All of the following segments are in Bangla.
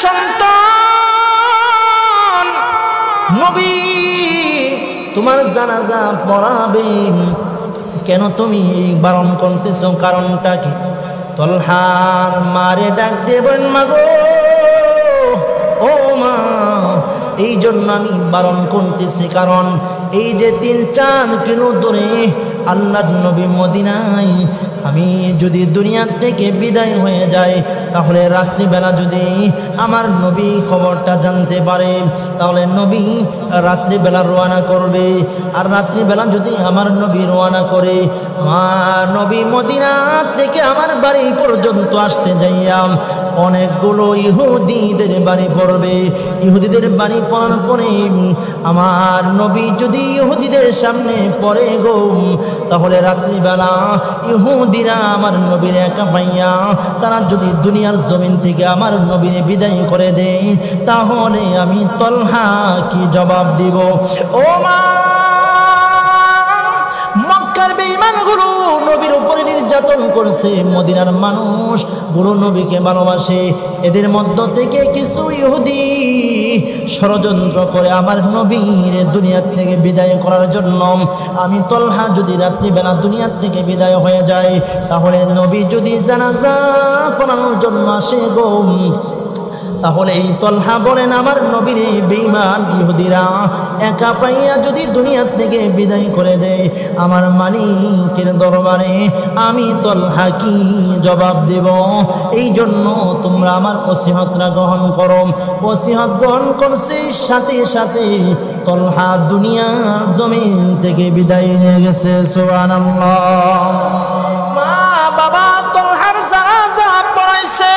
সন্তান নবী তোমার জানাজা পড়াবেন, কেন তুমি বারণ করতেছো? কারণটা কি? তলহার মারে ডাক দেবেন, মাগো ও মা, এই জন্য আমি বারণ করতেছি, কারণ এই যে 3-4 কিলো দূরে আল্লাহর নবী মদিনায়, আমি যদি দুনিয়া থেকে বিদায় হয়ে যাই, তাহলে রাত্রিবেলা যদি আমার নবী খবরটা জানতে পারে, তাহলে নবী রাত্রিবেলা রওনা করবে। আর রাত্রিবেলা যদি আমার নবী রওনা করে, আমার নবী মদিনা থেকে আমার বাড়ি পর্যন্ত আসতে যাইয়াম অনেকগুলো ইহুদিদের বাড়ি পড়বে। ইহুদিদের বাড়ি পড়ার পরে আমার নবী যদি ইহুদিদের সামনে পড়ে গো, তাহলে রাত্রিবেলা ইহুদিরা আমার নবীর একা পাইয়া তারা যদি দুনিয়ার জমিন থেকে আমার নবীর বিদায় করে দেয়, তাহলে আমি তলহা কি জবাব দিব? ও মা, মক্কার বেঈমানগুলো নবীর উপরে নির্যাতন করছে, মদিনার মানুষ গুরু নবীকে ভালোবাসে, এদের মধ্য থেকে কিছু ইহুদি ষড়যন্ত্র করে আমার নবীর দুনিয়া থেকে বিদায় করার জন্য। আমি তলহা যদি রাত্রিবেলা দুনিয়া থেকে বিদায় হয়ে যায়, তাহলে নবী যদি জানাজা পড়ানোর জন্য আসে গো, তাহলে এই তলহা বলেন আমার নবীর বেঈমান ইহুদিরা একা পাইয়া যদি দুনিয়া থেকে বিদায় করে দেয়, আমার মালিকের দরবারে আমি তলহা কি জবাব দেব? এই জন্য তোমরা আমার ওসিহতটা গ্রহণ করো। ওসিহত গ্রহণ করছে, সাথে সাথে তলহা দুনিয়া জমিন থেকে বিদায় নিয়ে গেছে। সুবহানাল্লাহ। মা বাবা তলহার জানাজা পড়াইছে,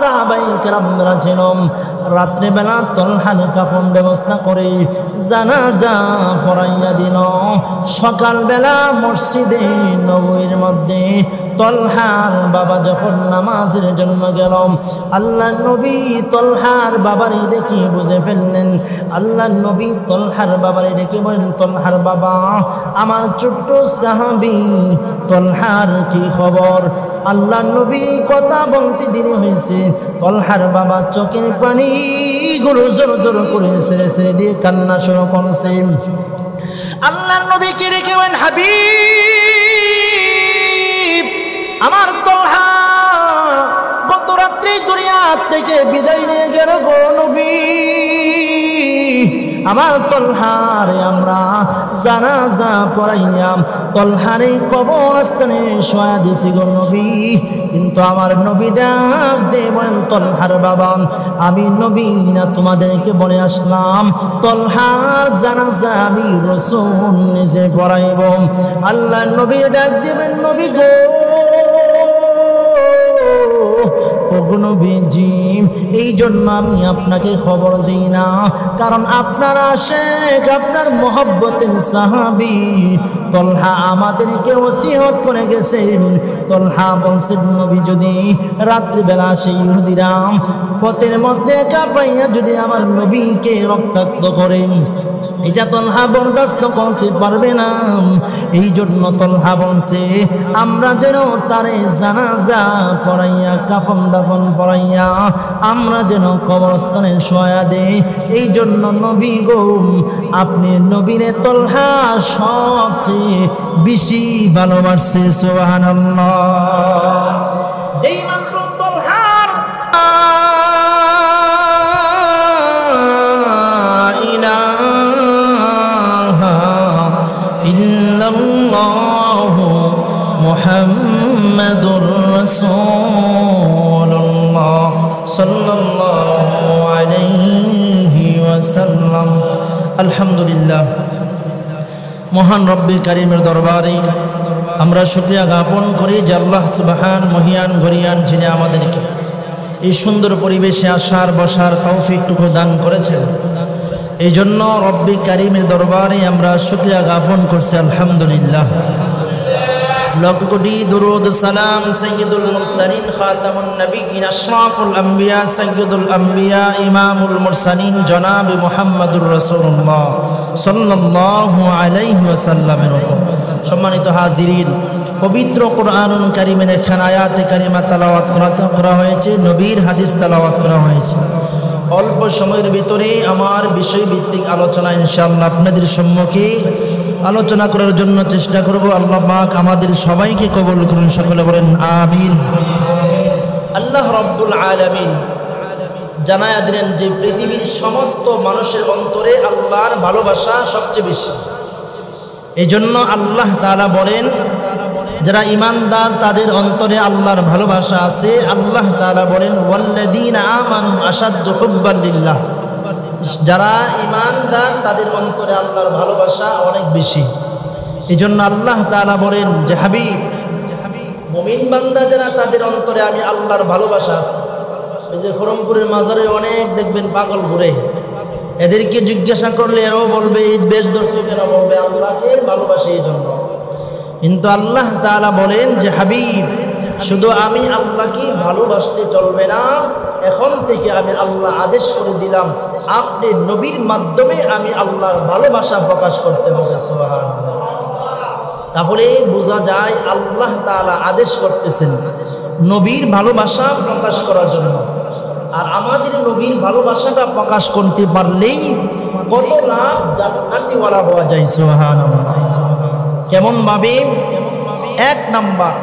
সাহাবায়ে কেরামরা যেন রাত্রেবেলা তলহার কাফন ব্যবস্থা করে জানাজা পড়াইয়া দিল। সকালবেলা মসজিদে নববীর মধ্যে তলহার বাবা যখন নামাজের জন্য গেল, আল্লাহ নবী তলহার বাবারে দেখে বুঝে ফেললেন। আল্লাহ নবী তলহার বাবারে দেখে বলেন, তলহার বাবা, আমার ছোট্ট সাহাবী তলহার কি খবর? আল্লাহ নবী কথা বলতে দেরি হয়েছে, তলহার বাবা চোখের পানিগুলো জোর জোর করে ছেড়ে ছেড়ে দিয়ে কান্না শুরু করছে। আল্লাহ নবীকে রেখে বলেন, হাবিব, আমার তলহা গত রাত্রি দুনিয়া থেকে বিদায় নিয়ে গেল গো নবী। আমার তলহারে আমরা জানাজা পড়াইলাম, তলহারে কবরস্থানে শোয়া দিছি গো নবী। কিন্তু আমার নবী ডাক দিয়ে বলেন, তলহার বাবা, আমি নবী না তোমাদেরকে বলে আসলাম, তলহার জানাজা আমি রাসূল নিজে পড়াইব। আল্লাহ নবী ডাক দিবেন, নবী গো নবীজি, এই জন্য আমি আপনাকে খবর দিই না, কারণ আপনার আশেক, আপনার মহব্বতের সাহাবী তলহা আমাদেরকে ওসিয়ত করে গেছেন। তলহা বলছেন, নবী যদি রাত্রিবেলা সেই ইহুদিরা পথের মধ্যে কাঁপাইয়া যদি আমার নবীকে রক্তাক্ত করেন, এটা তলহা বরদাস্ত করতে পারবে না। এই জন্য তলহা বলছে, আমরা যেন তারে জানাজা পড়াইয়া কাফন দাফন পড়াইয়া আমরা যেন কবরস্থানে শোয়া দেই। এই জন্য নবী গো, আপনি নবীরে তলহা সবচেয়ে বেশি ভালোবাসছে। সুবহানাল্লাহ। যেই মাত্র তলহার ইল্লাল্লাহু মুহাম্মাদুর রাসূলুল্লাহ সাল্লাল্লাহু আলাইহি ওয়াসাল্লাম। আলহামদুলিল্লাহ, মহান রব্বে কারীমের দরবারে আমরা শুকরিয়া জ্ঞাপন করি যে আল্লাহ সুবহান মহিয়ান গরিয়ান যিনি আমাদেরকে এই সুন্দর পরিবেশে আসার বসার তৌফিকটুকু দান করেছেন। এই জন্য রব্বে কারীমের দরবারে আমরা শুকরিয়া জ্ঞাপন করছি। আলহামদুলিল্লাহ। লাখ কোটি দরুদ সালাম সাইয়্যিদুল মুরসালিন খাতামুন নবিয়্যিন আশরাফুল আম্বিয়া সাইয়্যিদুল আম্বিয়া ইমামুল মুরসালিন জনাব মুহাম্মদুর রাসূলুল্লাহ সাল্লাল্লাহু আলাইহি ওয়াসাল্লামের উপর। সম্মানিত হাজিরিন, পবিত্র কোরআনুল কারীমের এখানে আয়াতে কারিমা তেলাওয়াত করা হয়েছে, নবীর হাদিস তেলাওয়াত করা হয়েছে। অল্প সময়ের ভিতরে আমার বিষয়ভিত্তিক আলোচনা ইনশাআল্লাহ আপনাদের সম্মুখে আলোচনা করার জন্য চেষ্টা করব। আল্লাহ পাক আমাদের সবাইকে কবুল করুন, সকলে বলেন আমিন। আল্লাহ রাব্বুল আলামিন জানায়া দিলেন যে পৃথিবীর সমস্ত মানুষের অন্তরে আল্লাহর ভালোবাসা সবচেয়ে বেশি। এই জন্য আল্লাহ তাআলা বলেন যারা ঈমানদার তাদের অন্তরে আল্লাহর ভালোবাসা আছে। আল্লাহ তাআলা বলেন ওয়াল্লাযীনা আমানু আশাদ্দু হুব্বান লিল্লাহ, যারা ঈমানদার তাদের অন্তরে আল্লাহর ভালোবাসা অনেক বেশি। এই জন্য আল্লাহ তাআলা বলেন যে হাবিব, মুমিন বান্দা যারা তাদের অন্তরে আমি আল্লাহর ভালোবাসা আছে। এই যে খরমপুরের মাজারে অনেক দেখবেন পাগল ঘুরে, এদেরকে জিজ্ঞাসা করলে এরাও বলবে এই বেশ দর্শক কেন, বলবে আল্লাহকে ভালোবাসে এই জন্য। কিন্তু আল্লাহ তাআলা বলেন যে হাবিব, শুধু আমি আল্লাহকে ভালোবাসতে চলবে না, এখন থেকে আমি আল্লাহ আদেশ করে দিলাম আপনি নবীর মাধ্যমে আমি আল্লাহর ভালোবাসা প্রকাশ করতে হবে। সুবহানাল্লাহ। তাহলে বোঝা যায় আল্লাহ তাআলা আদেশ করতেছেন নবীর ভালোবাসা প্রকাশ করার জন্য। আর আমাদের নবীর ভালোবাসাটা প্রকাশ করতে পারলেই কত লাভ জান্নাতীওয়ালা হওয়া যায়। সুবহানাল্লাহ। কেমন ভাবে? এক নাম্বার,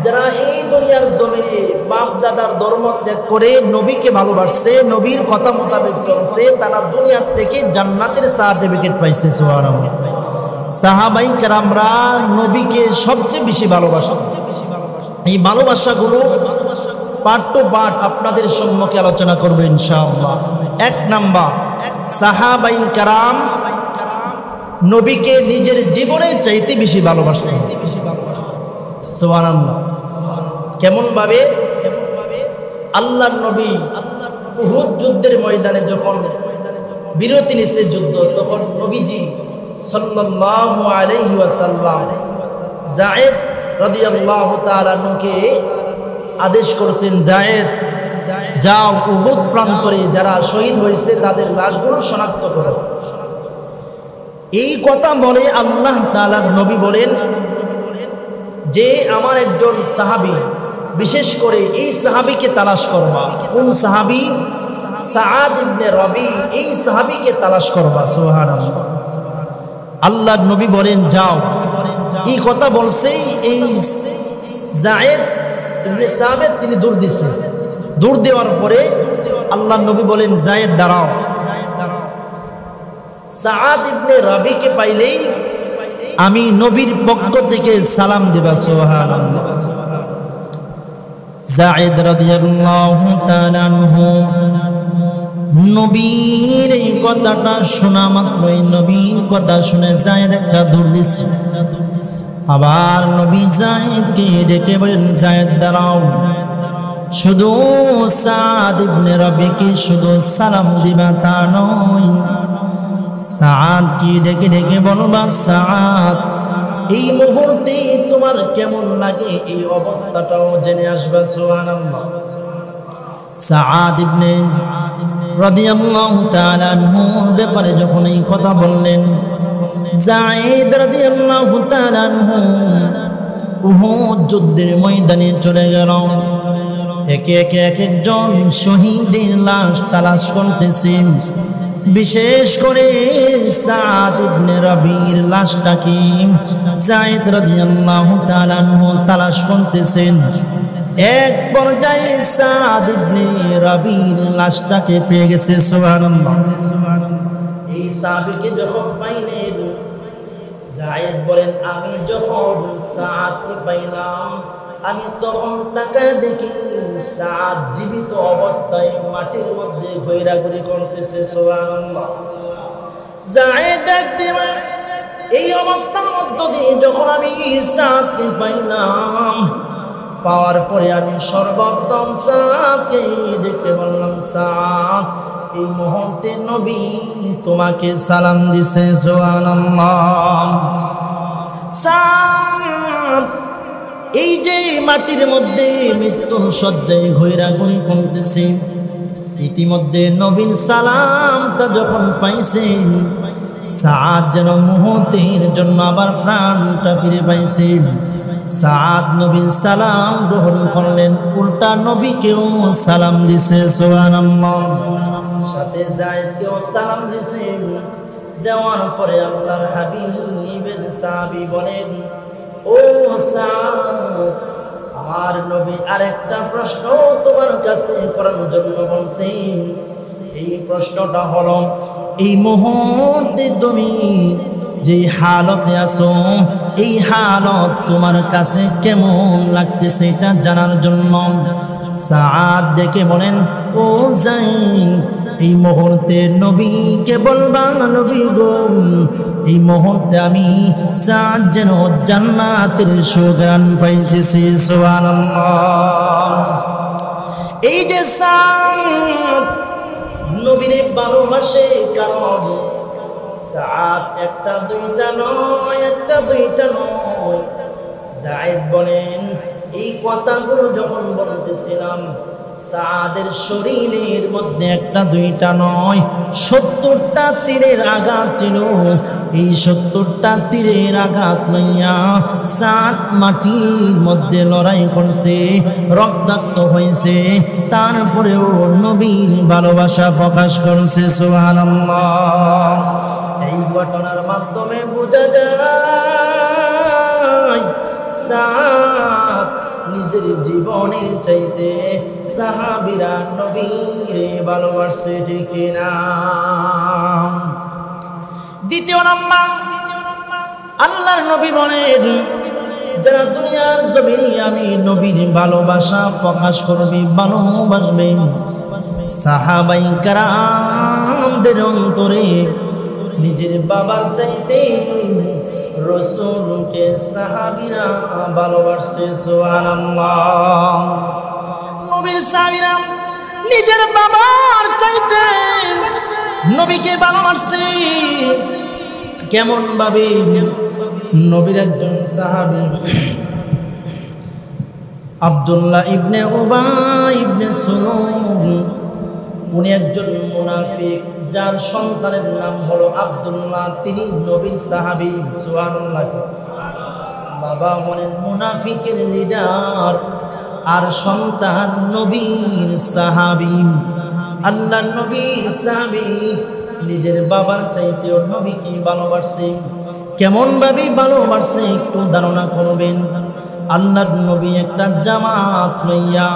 যারা এই দুনিয়ার জমিনে বাপ দাদার ধর্ম ত্যাগ করে নবীকে ভালোবাসছে, নবীর কথা মোতাবেক চলছে, তারা দুনিয়া থেকে জান্নাতের সার্টিফিকেট পাইছে। সুবহানাল্লাহ। সাহাবাই কেরামরা নবীকে সবচেয়ে বেশি ভালোবাসে। এই ভালোবাসাগুলো পার্ট টু পার্ট আপনাদের সম্মুখে আলোচনা করব ইনশাআল্লাহ। এক নাম্বার, সাহাবাই কেরাম নবীকে নিজের জীবনের চাইতে বেশি ভালোবাসতেন। সুবহানাল্লাহ। কেমন ভাবে? আল্লাহর নবী উহুদ যুদ্ধের ময়দানে যখন বিরতি নিছে যুদ্ধ, তখন নবীজি সাল্লাল্লাহু আলাইহি ওয়াসাল্লাম যায়েদ রাদিয়াল্লাহু তাআলা আনহুকে আদেশ করেছেন, যায়েদ যাও উহুদ প্রান্তরে যারা শহীদ হয়েছে তাদের লাশগুলো শনাক্ত করো। এই কথা বলে আল্লাহ তাআলার নবী বলেন যে আমার একজন সাহাবী, বিশেষ করে এই সাহাবীকে তালাশ করবা। কোন সাহাবী? সাআদ ইবনে রবি, এই সাহাবীকে তালাশ করবা। সুবহানাল্লাহ। আল্লাহর নবী বলেন যাও। এই কথা বলছে এই যায়েদ ইবনে সাবিত, তিনি দৌড় দিচ্ছেন। দৌড় দেওয়ার পরে আল্লাহর নবী বলেন যায়েদ দাঁড়াও। সাআদ ইবনে রবিকে পাইলেই আমি নবীর পক্ষ থেকে সালাম দেবা। সুবহানাল্লাহ। যায়েদ রাদিয়াল্লাহু তাআলা আনহু নবীর এই কথাটা শোনা মাত্রই, নবীর কথা শুনে যায়েদ একটা দৌড় দিছে। আবার নবী যায়েদকে ডেকে বলেন যায়েদ দাঁড়াও। শুধু সাআদ ইবনে রবিকে শুধু সালাম দিবা তা নয়, সাআদ কি ডেকে ডেকে বলবা সাআদ এই মুহূর্তে তোমার কেমন লাগে এই অবস্থাটাও জেনে আসবা। সুবহানাল্লাহ। সাআদ ইবনে রাদিয়াল্লাহু তাআলা আনহুর ব্যাপারে যখন এই কথা বললেন, যায়েদ রাদিয়াল্লাহু তাআলা আনহু উহুদ যুদ্ধের ময়দানে চলে গেল। একে একে এক একজন শহীদের লাশ তালাশ করতেছেন। বিশেষ করে সাআদ ইবনে রবির লাশটাকে যায়েদ রাদিয়াল্লাহু তাআলা আনহু তালাশ করতেছেন। এক পর্যায়ে সাআদ ইবনে রবির লাশটাকে পেয়ে গেছে। সুবহানাল্লাহ। এই সাহাবীকে যখন পাইলেন, যায়েদ বলেন আমি যখন সাআদকে পাইলাম, আমি তখন তাকায় দেখি সাআদ জীবিত অবস্থায় মাটির মধ্যে ঘোরাঘুরি করতেছে। সুবহানাল্লাহ। যায়েদ ডাকতে এই অবস্থার মধ্য দিয়ে যখন আমি সাআদকে পাইলাম, পাওয়ার পরে আমি সর্বপ্রথম সাআদকে দেখতে বললাম, সাআদ এই মুহূর্তে নবী তোমাকে সালাম দিছে। সুবহানাল্লাহ। সাআদ এই যে মাটির মধ্যে মৃত্যুর শয্যায় ঘোরাঘুরি করতেছে, ইতিমধ্যে নবীর সালামটা যখন পাইছেন, সাআদ যেন মুহূর্তের জন্য আবার প্রাণটা ফিরে পাইছে। সাদ নবীর সালাম গ্রহণ করলেন, উল্টা নবীকেও সালাম দিছে সুবহানাল্লাহ। সাথে যায়েদকেও সালাম দিছে। দেওয়ার পরে আল্লাহর হাবিবের সাহাবী বলেন, ও সাদ, আমার নবী আরেকটা প্রশ্ন তোমার কাছে করার জন্য বলছি। এই প্রশ্নটা হলো, এই মুহূর্তে তুমি যে হালতে আছো, এই হালত তোমার কাছে কেমন লাগতেছে এটা জানার জন্য। সাদ ডেকে বলেন, ও যায়েদ, এই মুহূর্তে নবীকে বলবা, নবী গো, এই মুহূর্তে আমি সাদ যেন জান্নাতের সুঘ্রাণ পাইতেছি সুবহানাল্লাহ। এই যে সাদ নবীরে ভালোবাসে, কারণ সাদ একটা দুইটা নয়, একটা দুইটা নয়। যায়েদ বলেন, এই কথাগুলো যখন বলতেছিলাম, সাদের শরীরের মধ্যে একটা দুইটা নয় 70টা তীরের আঘাত ছিল। এই 70টা তীরের আঘাত লইয়া সাদ মাটির মধ্যে লড়াই করছে, রক্তাক্ত হয়েছে, তারপরেও নবীর ভালোবাসা প্রকাশ করছে সুবহানাল্লাহ। এই ঘটনার মাধ্যমে বোঝা যায় সাদ নিজের জীবনের চাইতে সাহাবীরা নবীরে ভালোবাসে, ঠিক না? দ্বিতীয় নাম্বার, আল্লাহর নবী বলেন, যারা দুনিয়ার জমিনে আমি নবীর ভালোবাসা প্রকাশ করবে, ভালোবাসবে, সাহাবাই কেরামদের অন্তরে নিজের বাবার চাইতে রাসূলকে সাহাবীরা ভালোবাসে সুবহানাল্লাহ। নবীর সাহাবীরা নিজের বাবার চাইতে নবীকে ভালোবাসে। কেমন ভাবে? নবীর একজন সাহাবী আব্দুল্লাহ ইবনে উবাই ইবনে সুলুল, উনি একজন মুনাফিক, যার সন্তানের নাম হলো আব্দুল্লাহ, তিনি নবীর সাহাবী সুবহানাল্লাহ। বাবা বলেন মুনাফিকের লিডার, আর সন্তান নবীর সাহাবী। আল্লাহ নবীর সাহাবী নিজের বাবার চাইতেও নবীকে ভালোবাসে। কেমন ভাবে ভালোবাসে একটু ধারণা করবেন। আল্লাহর নবী একটা জামাত লইয়া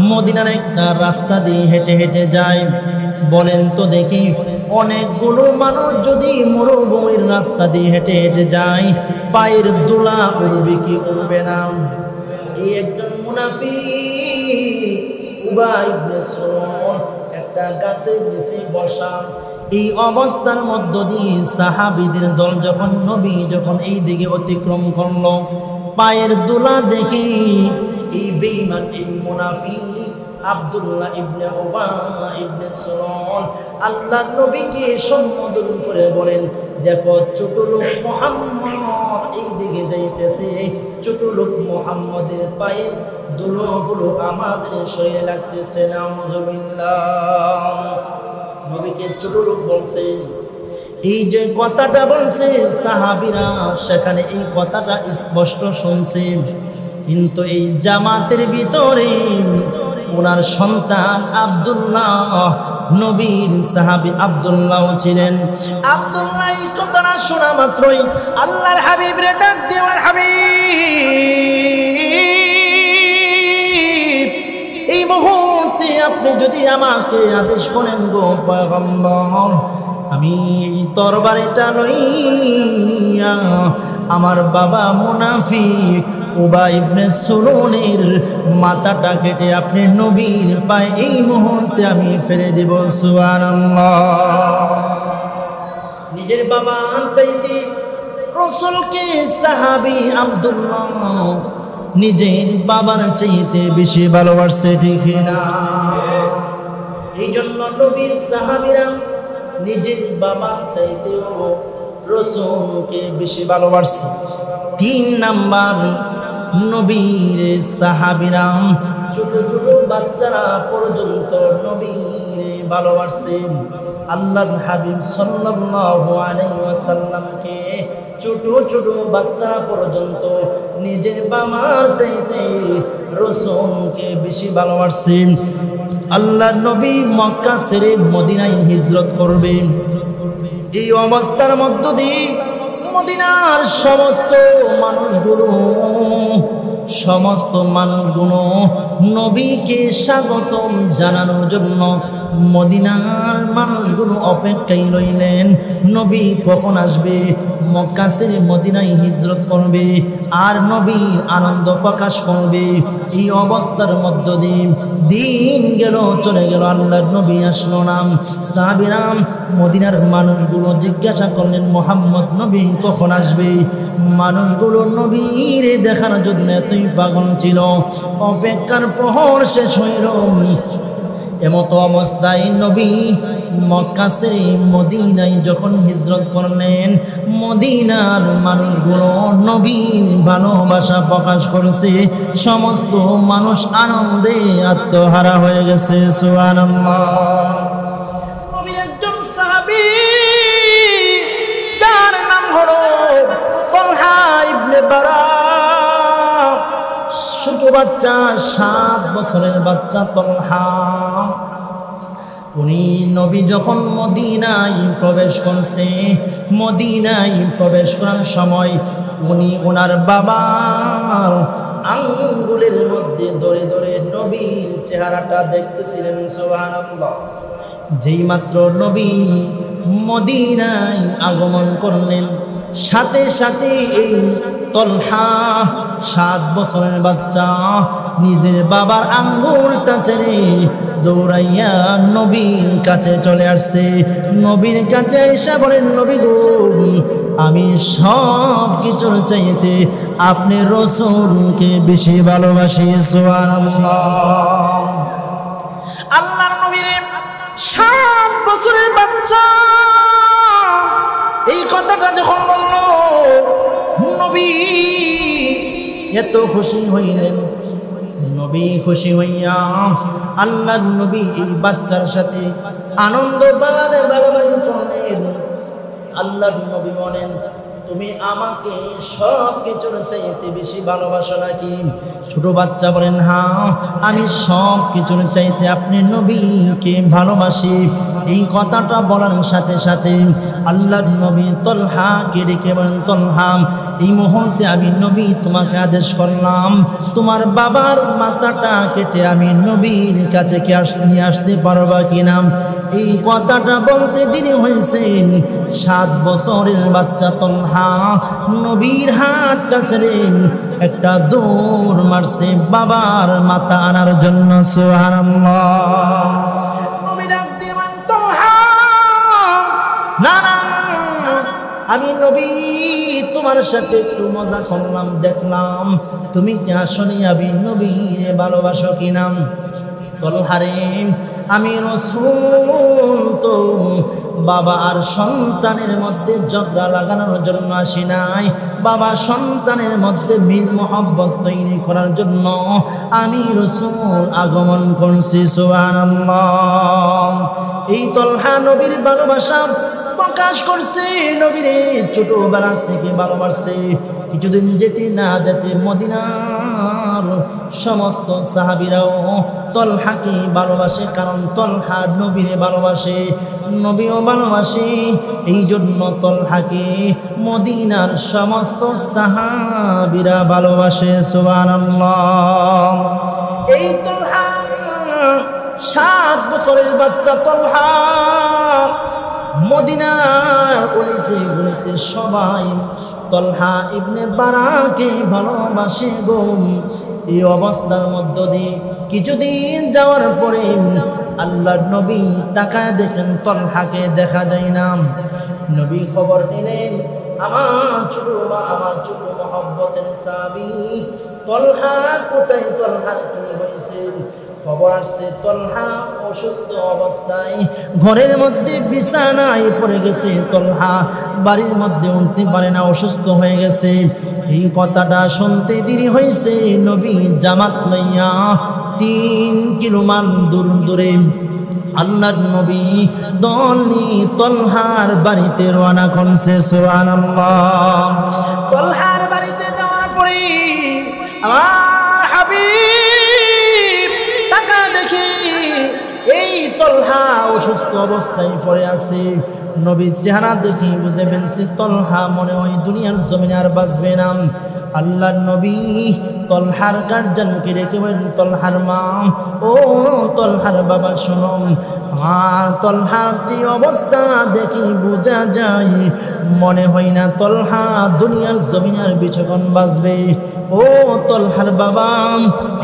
মদিনার একটা রাস্তা দিয়ে হেঁটে হেঁটে যায়। বলেন তো দেখি, অনেকগুলো মানুষ যদি মরুভূমির রাস্তা দিয়ে হেঁটে হেঁটে যায়, পায়ের ধুলা উড়বে কি উড়বে না? এই একজন মুনাফিক উবাই ইবনে সুলুল একটা গাছের নিচে বসা। এই অবস্থার মধ্য দিয়ে সাহাবীদের দল যখন নবী যখন এই দিকে অতিক্রম করলো, পায়ের ধুলা দেখি এই বেঈমান, এই মুনাফিক আব্দুল্লাহ ইবনে উবাই ইবনে সুলুল আল্লাহর নবীকে সম্বোধন করে বলেন, দেখো ছোট লোক মুহাম্মদ এই দিকে যাইতেছে, ছোট লোক মুহাম্মদের পায়ে ধুলোগুলো আমাদের শরীরে লাগতেছে। নাউযুবিল্লাহ। নবীকে ছোট লোক বলছে। এই যে কথাটা বলছে সাহাবীরা সেখানে এই কথাটা স্পষ্ট শুনছে, কিন্তু এই জামাতের ভিতরে ওনার সন্তান আব্দুল্লাহ, নবীর সাহাবী আব্দুল্লাহ ছিলেন। আব্দুল্লাহ এই কথাটা শোনা মাত্রই আল্লাহর হাবিবরে ডাক দেওয়ার, হাবিব, এই মুহূর্তে আপনি যদি আমাকে আদেশ করেন গো পয়গম্বর, আমি এই তরবারিটা লইয়া আমার বাবা মুনাফিক উবাই ইবনে সুলুলের মাথাটা কেটে আপনি নবীর পায়ে এই মুহূর্তে আমি ফেলে দেব সুবহানাল্লাহ। নিজের বাবা চাইতে রাসূলকে সাহাবী আব্দুল্লাহ নিজের বাবার চাইতে বেশি ভালোবাসে, ঠিক না? এই জন্য নবীর সাহাবীরা নিজের বাবার চাইতেও রাসূলকে বেশি ভালোবাসে। 3 নাম্বার, নবীর সাহাবীরা ছোট ছোট বাচ্চারা পর্যন্ত নবীরে ভালোবাসে। আল্লাহর হাবিব সাল্লাল্লাহু আলাইহি ওয়াসাল্লামকে ছোট ছোট বাচ্চা পর্যন্ত নিজের বাবার চাইতে রাসূলকে বেশি ভালোবাসেন। আল্লাহর নবী মক্কা ছেড়ে মদিনায় হিজরত করবেন। এই অবস্থার মধ্য দিয়ে মদিনার সমস্ত মানুষগুলো নবীকে স্বাগতম জানানোর জন্য মদিনার মানুষগুলো অপেক্ষায় রইলেন। নবী কখন আসবে, মক্কা ছেড়ে মদিনায় হিজরত করবে আর নবীর আনন্দ প্রকাশ করবে। এই অবস্থার মধ্য দিয়ে দিন গেল, চলে গেল, আল্লাহর নবী আসলো না। সাহাবীরা মদিনার মানুষগুলো জিজ্ঞাসা করলেন, মুহাম্মদ নবী কখন আসবে? মানুষগুলো নবীরে দেখানোর জন্য এতই পাগল ছিল। অপেক্ষার প্রহর শেষ হইল। এমত অবস্থায় নবী মক্কা ছেড়ে মদিনায় যখন হিজরত করলেন, মদিনার মানুষগুলো নবীর ভালোবাসা প্রকাশ করেছে। সমস্ত মানুষ আনন্দে আত্মহারা হয়ে গেছে। সুবহানাল্লাহ। নবীর একজন সাহাবী যার নাম হলো তালহা ইবনে বারা, ছোট বাচ্চা, 7 বছরের বাচ্চা তালহা। উনি নবী যখন মদিনায় প্রবেশ করছে, মদিনায় প্রবেশ করার সময় উনি ওনার বাবার আঙ্গুলের মধ্যে ধরে ধরে নবীর চেহারাটা দেখতেছিলেন। সুবহানাল্লাহ। যেই মাত্র নবী মদিনায় আগমন করলেন, সাথে সাথে এই তালহা 7 বছরের বাচ্চা নিজের বাবার আঙ্গুলটা ছেড়ে দৌড়াইয়া নবীর কাছে চলে আসছে। নবীর কাছে এসে বলেন, নবী গো, আমি সব কিছুর চাইতে আপনি রাসূলকে বেশি ভালোবাসি। সুবহানাল্লাহ। আল্লাহর নবীর 7 বছরের বাচ্চা এই কথাটা যখন বলল, নবী এত খুশি হইলেন। নবী খুশি হইয়া আল্লাহর নবী এই বাচ্চার সাথে আনন্দ ভাগাভাগি করলেন। আল্লাহর নবী বলেন, তুমি আমাকে সব কিছুর চাইতে বেশি ভালোবাসো নাকি? ছোট বাচ্চা বলেন, হ্যাঁ, আমি সব কিছুর চাইতে আপনি নবীকে ভালোবাসি। এই কথাটা বলার সাথে সাথে আল্লাহর নবী তালহাকে ডেকে বলেন, তালহা, এই মুহূর্তে আমি নবী তোমাকে আদেশ করলাম, তোমার বাবার মাথাটা কেটে আমি নবীর কাছে নিয়ে আসতে পারবা কিনা? এই কথাটা বলতে দেরি হয়েছে। 7 বছরের বাচ্চা তালহা নবীর হাতটা ছেড়ে একটা দৌড় মারছে বাবার মাথা আনার জন্য। সুবহানাল্লাহ। নবী ডাক দিয়ে বলেন, তালহা, না না, আমি নবী তোমার সাথে একটু মজা করলাম, দেখলাম তুমি কি আসলে আমি নবীর ভালোবাসো কিনা। তালহারে, আমি রাসূল তো বাবা আর সন্তানের মধ্যে ঝগড়া লাগানোর জন্য আসি নাই, বাবা সন্তানের মধ্যে মিল মোহাব্বত তৈরি করার জন্য আমি রাসূল আগমন করছি। সুবহানাল্লাহ। এই তালহা নবীর ভালোবাসা প্রকাশ করছে, নবীরে ছোটবেলা থেকে ভালোবাসছে। কিছুদিন যেতে না যেতে মদিনার সমস্ত সাহাবীরাও তালহাকে ভালোবাসে, কারণ তালহা নবীরে ভালোবাসে, নবীও ভালোবাসে। এই জন্য তালহাকে মদিনার সমস্ত সাহাবীরা ভালোবাসে। সুবহানাল্লাহ। এই তালহা 7 বছরের বাচ্চা তালহা মদিনার গলিতে গলিতে সবাই তালহা ইবনে বারাকে ভালোবাসে গো। এই অবস্থার মধ্য দিয়ে কিছুদিন যাওয়ার পরে আল্লাহর নবী তাকায় দেখেন তালহাকে দেখা যায় না। নবী খবর নিলেন, আমার ছোট মহব্বতের সাহাবী তালহা কোথায়, তালহার কি হয়েছে? খবর আসছে তালহা অসুস্থ অবস্থায় ঘরের মধ্যে বিছানায় পড়ে গেছে। তালহা বাড়ির মধ্যে উঠতে পারে না, অসুস্থ হয়ে গেছে। এই কথাটা শুনতে দেরি হয়েছে। নবী জামাত লইয়া 3 কিলোমিটার দূরে আল্লাহর নবী দল নিয়ে তলহার বাড়িতে রওনা করছে। সুবহানাল্লাহ। তলহার বাড়িতে যাওয়ার পরে আমার হাবিব তাকা দেখি এই তলহা অসুস্থ অবস্থায় পড়ে আছে। নবীর চেহারা দেখি বুঝে ফেলছি তলহা মনে হয় দুনিয়ার জমিনে আর বাঁচবে না। আল্লাহর নবী তলহার গার্জেনকে রেখে বলেন, তলহার মা, ও তলহার বাবা শোনো, আর তলহার যে অবস্থা দেখি বোঝা যায় মনে হয় না তলহা দুনিয়ার জমিনের বিচক্ষণ বাঁচবে। ও তলহার বাবা,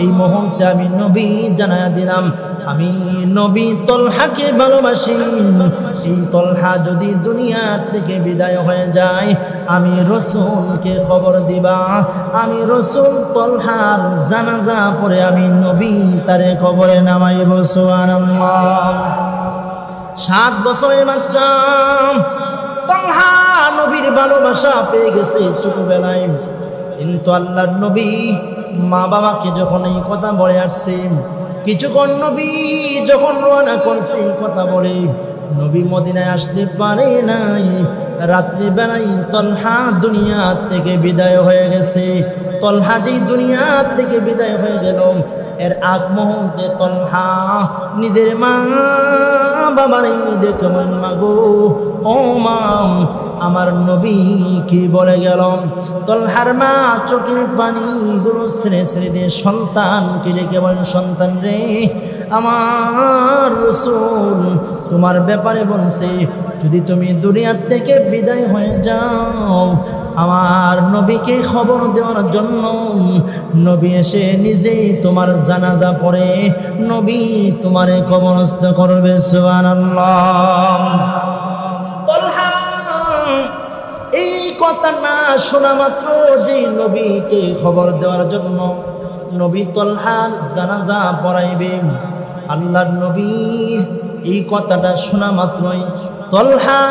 এই মুহূর্তে আমি নবী জানায়া দিলাম আমি নবী তলহাকে ভালোবাসি। এই তলহা যদি দুনিয়া থেকে বিদায় হয়ে যায় আমি রসুলকে খবর দিবা, আমি রসুল তলহার জানাজা পরে আমি নবী তারে কবরে নামাইব। সুবহানাল্লাহ। 7 বছরের বাচ্চা তলহা নবীর ভালোবাসা পেয়ে গেছে ছোটবেলায়। কিন্তু আল্লাহর নবী মা বাবাকে যখন এই কথা বলে আসছে, কিছুক্ষণ নবী যখন রওনা করছে কথা বলে, নবী মদিনায় আসতে পারে নাই। রাত্রিবেলায় তলহা দুনিয়া থেকে বিদায় হয়ে গেছে। তলহা যেই দুনিয়া থেকে বিদায় হয়ে গেল, এর আগ মুহূর্তে তলহা নিজের মা বাবারই দেখে মাগো, ও মা, আমার নবী কি বলে গেল। তলহার মা চোখের পানিগুলো ছেড়ে ছেড়ে দিয়ে সন্তানকে ডেকে বলেন, সন্তান রে, আমার রাসূল তোমার ব্যাপারে বলছে যদি তুমি দুনিয়া থেকে বিদায় হয়ে যাও আমার নবীকে খবর দেওয়ার জন্য নবী এসে নিজেই তোমার জানাজা পড়ে নবী তোমারে কবরস্থ করবে। সুবহানাল্লাহ। তলহা এই কথা না শোনা মাত্র যে নবীকে খবর দেওয়ার জন্য নবী তলহার জানাজা পড়াইবে, আল্লাহর নবীর এই কথাটা শোনা মাত্রই তলহা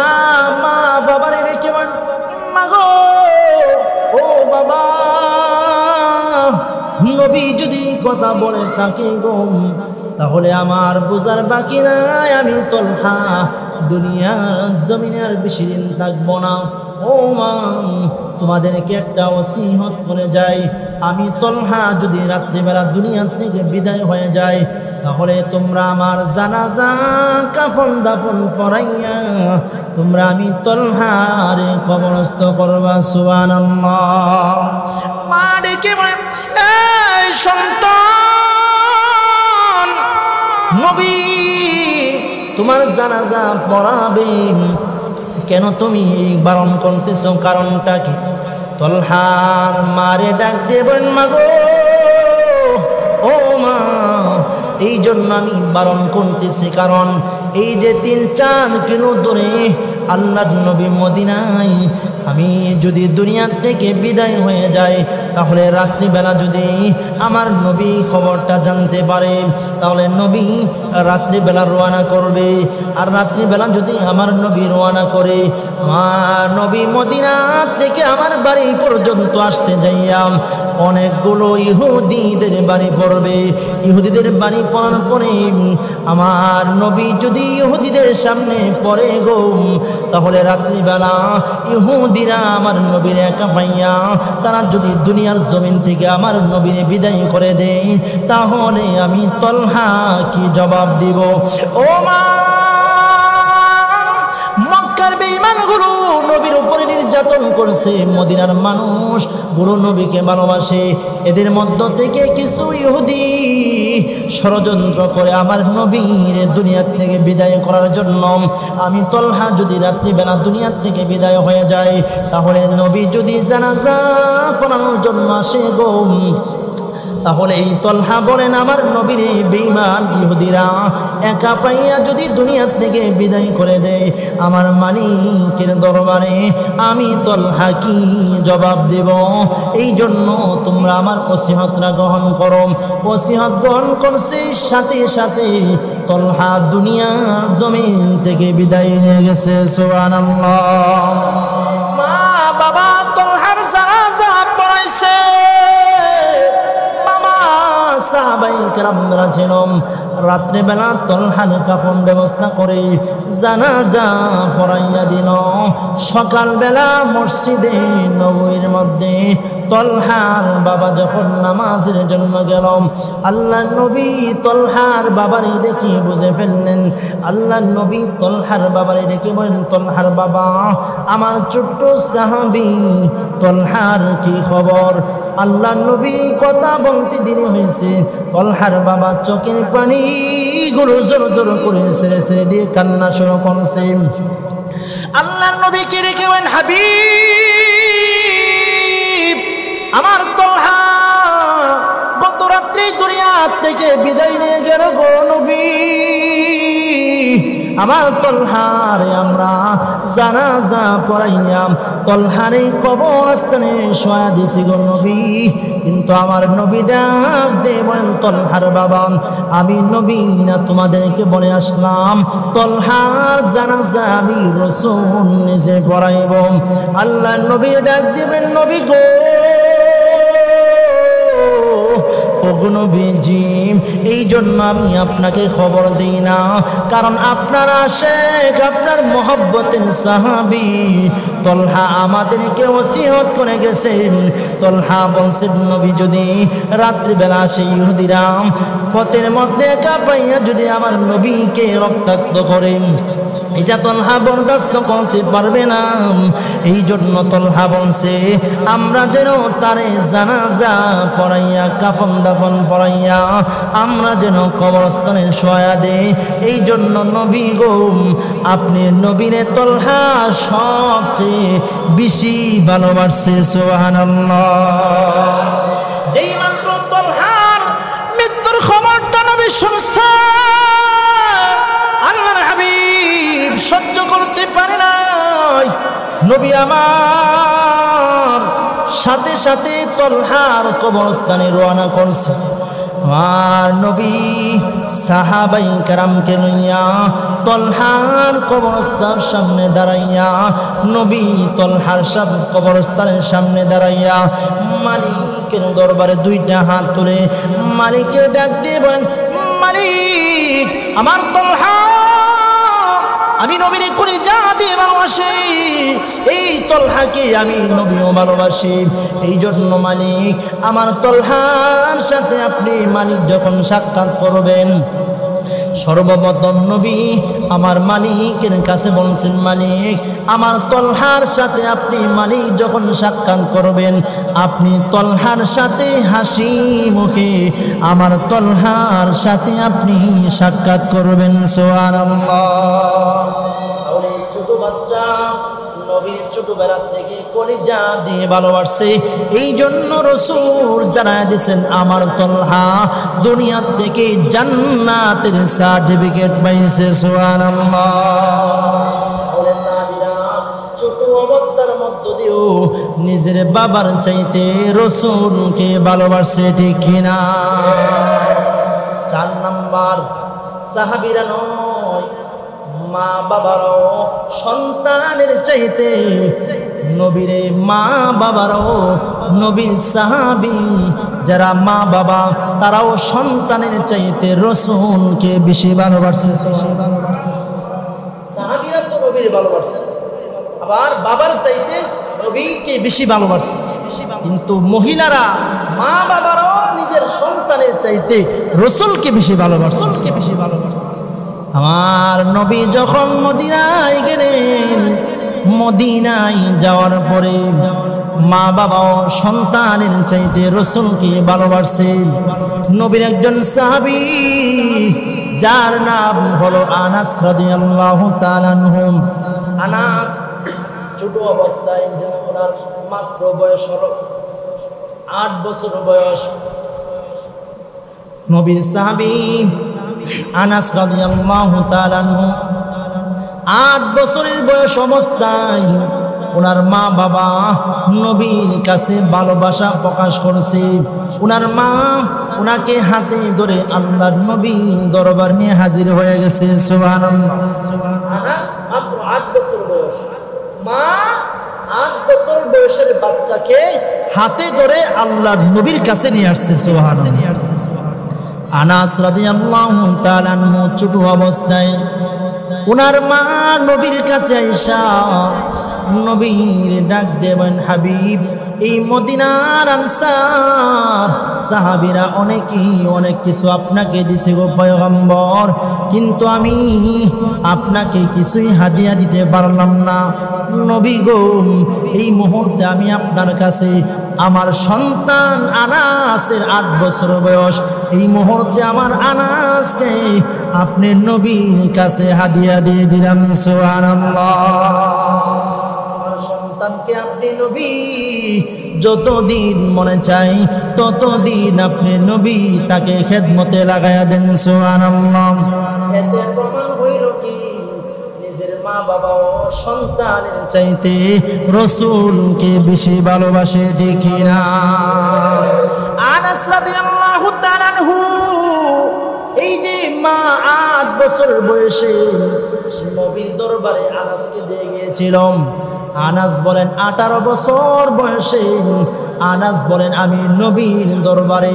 মা বাবার রেখে মাগো, ও বাবা, নবী যদি কথা বলে তাকে গো, তাহলে আমার বোঝার বাকি নাই আমি তলহা দুনিয়ার জমিনে আর বেশি দিন থাকবো না। ও মা, তোমাদেরকে একটা ওসিয়ত করে যাই, আমি তলহা যদি রাত্রিবেলা দুনিয়া থেকে বিদায় হয়ে যায় তাহলে তোমরা আমার জানাজা কাফন দাফন পরাইয়া তোমরা আমি তলহারে কবরস্থ করবা। সুবহানাল্লাহ। মা ডেকে বলেন, এই সন্তান, নবী তোমার জানাজা পড়াবেন, কেন তুমি বারণ করতেছ, কারণটা কি? তলহার মারে ডাক দিয়ে বলেন, মাগো, ও মা, এই জন্য আমি বারণ করতেছি, কারণ এই যে 3-4 কিলো দূরে আল্লাহর নবী মদিনায়, আমি যদি দুনিয়া থেকে বিদায় হয়ে যায় তাহলে রাত্রিবেলা যদি আমার নবী খবরটা জানতে পারে তাহলে নবী রাত্রিবেলা রওনা করবে, আর রাত্রিবেলা যদি আমার নবী রওনা করে আমার নবী মদিনা থেকে আমার বাড়ি পর্যন্ত আসতে যাইয়া অনেকগুলো ইহুদিদের বাড়ি পড়বে। ইহুদিদের বাড়ি পড়ার পরে আমার নবী যদি ইহুদিদের সামনে পড়ে গো, তাহলে রাত্রিবেলা ইহুদিরা আমার নবীর একা পাইয়া তারা যদি দুনিয়ার জমিন থেকে আমার নবীর বিদায় করে দেয় তাহলে আমি তলহা কি জবাব দিব? ও মা, মক্কার বেঈমানগুলো নবীর উপরে নির্যাতন করছে, মদিনার মানুষ গুরু নবীকে ভালোবাসে, এদের মধ্য থেকে কিছু ইহুদি ষড়যন্ত্র করে আমার নবীর দুনিয়া থেকে বিদায় করার জন্য আমি তলহা যদি রাত্রিবেলা দুনিয়া থেকে বিদায় হয়ে যায় তাহলে নবী যদি জানাজা পড়ানোর জন্য আসে গো, তাহলে এই তলহা বলেন আমার নবীর বেঈমান ইহুদিরা একা পাইয়া যদি দুনিয়া থেকে বিদায় করে দেয় আমার মালিকের দরবারে আমি তলহা কি জবাব দেব? এই জন্য তোমরা আমার ওসিয়তটা গ্রহণ করো। ওসিয়ত গ্রহণ করছে, সাথে সাথে তলহা দুনিয়া জমিন থেকে বিদায় নিয়ে গেছে। সুবহানাল্লাহ। মা বাবা তলহার জানাজা পড়াইছে, সাহাবাই কেরামরা ছিল রাত্রিবেলা তলহার কাফন ব্যবস্থা করে জানাজা পড়াইয়া দিল। সকালবেলা মসজিদে নববীর মধ্যে তলহার বাবা যখন নামাজের জন্য গেল, আল্লাহ নবী তলহার বাবারে দেখি বুঝে ফেললেন। আল্লাহ নবী তলহার বাবারে দেখে বলেন, তলহার বাবা, আমার ছোট্ট সাহাবী তলহার কি খবর? আল্লাহ নবী কথা বলতে দেরি হয়েছে, তলহার বাবা চোখের পানিগুলো জোর জোর করে ছেড়ে ছেড়ে দিয়ে কান্না শুরু করছে। আল্লাহ নবীকে রেখে বলেন, হাবিব, আমার তলহা গত রাত্রি দুনিয়া থেকে বিদায় নিয়ে গেল গো নবী। আমার তলহারে আমরা জানাজা পড়াইলাম, তলহারে কবরস্থানে শোয়া দিছি গো নবী। কিন্তু আমার নবী ডাক দিয়ে বলেন, তলহার বাবা, আমি নবী না তোমাদেরকে বলে আসলাম, তলহার জানাজা আমি রাসূল নিজে পড়াইব। আল্লাহ নবী ডাক দিবেন, নবী গো, নবীজি, এই জন্য আমি আপনাকে খবর দিই না, কারণ আপনার আশেক, আপনার মহব্বতের সাহাবী তলহা আমাদেরকে ওসিয়ত করে গেছেন। তলহা বলছেন, নবী যদি রাত্রিবেলা সেই ইহুদিরা পথের মধ্যে কাঁপাইয়া যদি আমার নবীকে রক্তাক্ত করেন, এটা তলহা বরদাস্ত করতে পারবে না। এই জন্য তলহা বলছে, আমরা যেন তারে জানাজা পড়াইয়া কাফন দাফন পড়াইয়া আমরা যেন কবরস্থানে শোয়া দেই। এই জন্য নবী গো, আপনি নবীরে তলহা সবচেয়ে বেশি ভালোবাসছে। সুবহানাল্লাহ। যেই মাত্র তলহার মৃত্যুর খবরটা নবী শুনছে, আল্লাহর হাবিব সহ্য করতে পারে নাই। নবী আমার সাথে সাথে তলহার কবরস্থানে রওনা করছে। আর নবী সাহাবাই কেরামকে লইয়া তলহার কবরস্থান সামনে দাঁড়াইয়া, নবী তলহার কবরস্থানের সামনে দাঁড়াইয়া মালিকের দরবারে দুইটা হাত তুলে মালিকের ডাক দিয়ে বলেন, মালিক, আমার তলহা আমি নবীর করে যা দিয়ে ভালোবাসি, এই তলহাকে আমি নবীও ভালোবাসি। এই জন্য মালিক, আমার তলহার সাথে আপনি মালিক যখন সাক্ষাৎ করবেন, সর্বপ্রথম নবী আমার মালিকের কাছে বলছেন, মালিক, আমার তলহার সাথে আপনি মালিক যখন সাক্ষাৎ করবেন, আপনি তলহার সাথে হাসি মুখে আমার তলহার সাথে আপনি সাক্ষাৎ করবেন। সুবহানাল্লাহ। তাহলে ছোট বাচ্চা নবীর ছোটবেলা থেকে কলিজা দিয়ে ভালোবাসছে। এই জন্য রাসূল জানায় দিয়েছেন, আমার তলহা দুনিয়া থেকে জান্নাতের সার্টিফিকেট পাইছে। সুবহানাল্লাহ। তাহলে সাহাবীরা ছোট অবস্থার মধ্য দিয়েও নিজের বাবার চাইতে রাসূলকে ভালোবাসে, ঠিক কিনা? 4 নাম্বার, সাহাবীরা নয়, মা বাবারও সন্তানের চাইতে নবীরে মা বাবারও নবীর সাহাবী যারা মা বাবা তারাও সন্তানের চাইতে রাসূলকে বেশি ভালোবাসে। সাহাবীরা তো নবীর ভালোবাসে, আবার বাবার চাইতে নবীকে বেশি ভালোবাসে। কিন্তু মহিলারা মা বাবারও নিজের সন্তানের চাইতে রাসূলকে বেশি ভালোবাসে। আমার নবী যখন মদিনায় গেলেন, মদিনায় যাওয়ার পরে মা বাবাও সন্তানের চাইতে রাসূলকে ভালোবাসেন। নবীর একজন সাহাবী যার নাম হলো আনাস রাদিয়াল্লাহু তাআলা আনহু। আনাস ছোট অবস্থায় ওনার মাত্র বয়স হলো 8 বছর বয়স। নবীর সাহাবী আনাস রাদিয়াল্লাহু তাআলা আনহু 8 বছরের বয়স অবস্থায় ওনার মা বাবা নবীর কাছে ভালোবাসা প্রকাশ করেছে। ওনার মা ওনাকে হাতে ধরে আল্লাহর নবী দরবার নিয়ে হাজির হয়ে গেছে। সুবহানাল্লাহ। আনাস মাত্র 8 বছর বয়স, মা 8 বছর বয়সের বাচ্চাকে হাতে ধরে আল্লাহর নবীর কাছে নিয়ে আসছে। সুবহানাল্লাহ। আনাস রাদিয়াল্লাহু তাআলা আনহু ছোট অবস্থায় উনার মা নবীর কাছে আইসা নবীর ডাক দেবেন, হাবিব এই মদিনার আনসার সাহাবীরা অনেকেই অনেক কিছু আপনাকে দিছে গো পয়গম্বর, কিন্তু আমি আপনাকে কিছুই হাদিয়া দিতে পারলাম না। নবী গো, এই মুহূর্তে আমি আপনার কাছে আমার সন্তান আনাসের 8 বছর বয়স, এই মুহূর্তে আমার আনাসকে আপনি নবীর কাছে হাদিয়া দিয়ে দিলাম। সুবহানাল্লাহ। আমার সন্তানকে আপনি নবী যতদিন মনে চাই ততদিন আপনি নবী তাকে খেদমতে লাগায়া দেন। সুবহানাল্লাহ। এতে প্রমাণ হইল কি নিজের মা বাবা ও সন্তানের চাইতে রাসূলকে বেশি ভালোবাসে, ঠিক না? আনাস রাদিয়াল্লাহু তাআলা আনহু এই যে মা 8 বছর বয়সে নবীর দরবারে আনাসকে দিয়ে গিয়েছিলাম। আনাস বলেন 18 বছর বয়সে আনাস বলেন আমি নবীর দরবারে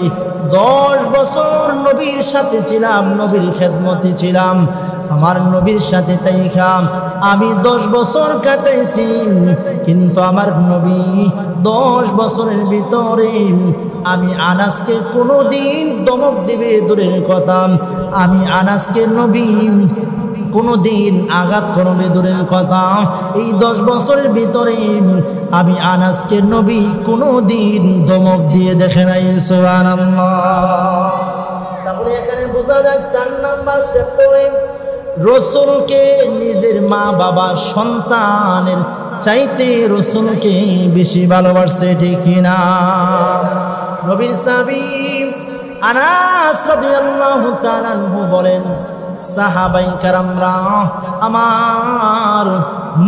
10 বছর নবীর সাথে ছিলাম, নবীর খেদমতে ছিলাম। আমার নবীর সাথে তাইখা আমি 10 বছর কাটাইছি, কিন্তু আমার নবী 10 বছরের ভিতরে আমি আনাসকে কোনোদিন দমক দিবে দূরের কথা, আমি আনাসকে নবী কোনোদিন আঘাত করবে দূরের কথা। এই 10 বছরের ভিতরে আমি আনাসকে নবী কোনোদিন ধমক দিয়ে দেখে নাই। সুবহানাল্লাহ। তাহলে এখানে বোঝা যায় 4 নাম্বার সেক্টরে রাসূলকে নিজের মা বাবা সন্তানের চাইতে রাসূলকে বেশি ভালোবাসে, ঠিক না? নবীর সাহাবী আনাস রাদিয়াল্লাহু তাআলা আনহু বলেন, সাহাবায়ে কেরামরা আমার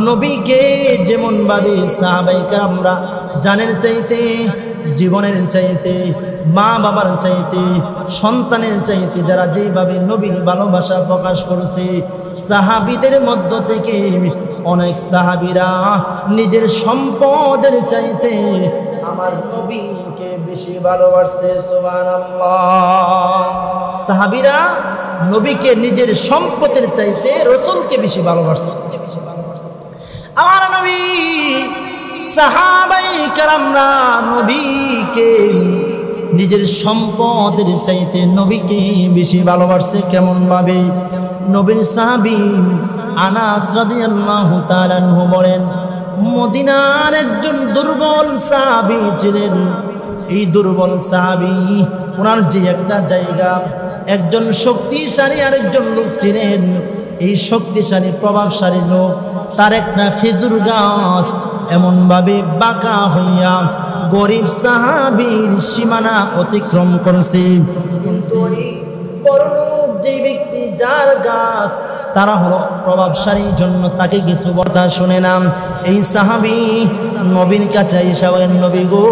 নবীকে যেমন ভাবে সাহাবায়ে কেরামরা জানের চাইতে, জীবনের চাইতে, মা বাবার চাইতে, সন্তানের চাইতে যারা যেভাবে নবীর ভালোবাসা প্রকাশ করেছে, সাহাবীদের মধ্য থেকে অনেক সাহাবীরা নিজের সম্পদের চাইতে আমার নবীকে বেশি ভালোবাসে। সুবহানাল্লাহ। সাহাবীরা নবীকে নিজের সম্পদের চাইতে রাসূলকে বেশি ভালোবাসে। আমার নবী সাহাবায়ে কেরামরা নবীকে নিজের সম্পদের চাইতে নবীকে বেশি ভালোবাসে। কেমন ভাবে? নবীর সাহাবী আনাস রাদিয়াল্লাহু তাআলা আনহু বলেন, মদিনার একজন দুর্বল সাহাবী ছিলেন। এই দুর্বল সাহাবী ওনার যে একটা জায়গা, একজন শক্তিশালী আরেকজন লোক ছিলেন। এই শক্তিশালী প্রভাবশালী লোক তার একটা খেজুর গাছ এমনভাবে বাঁকা হইয়া গরিব সাহাবীর সীমানা অতিক্রম করছে। কিন্তু বড় লোক যে ব্যক্তি যার গাছ তারা হলো প্রভাবশালী জন্য তাকে কিছু কথা শুনে না। এই সাহাবী নবীর কাছে এসে বলেন, নবী গো,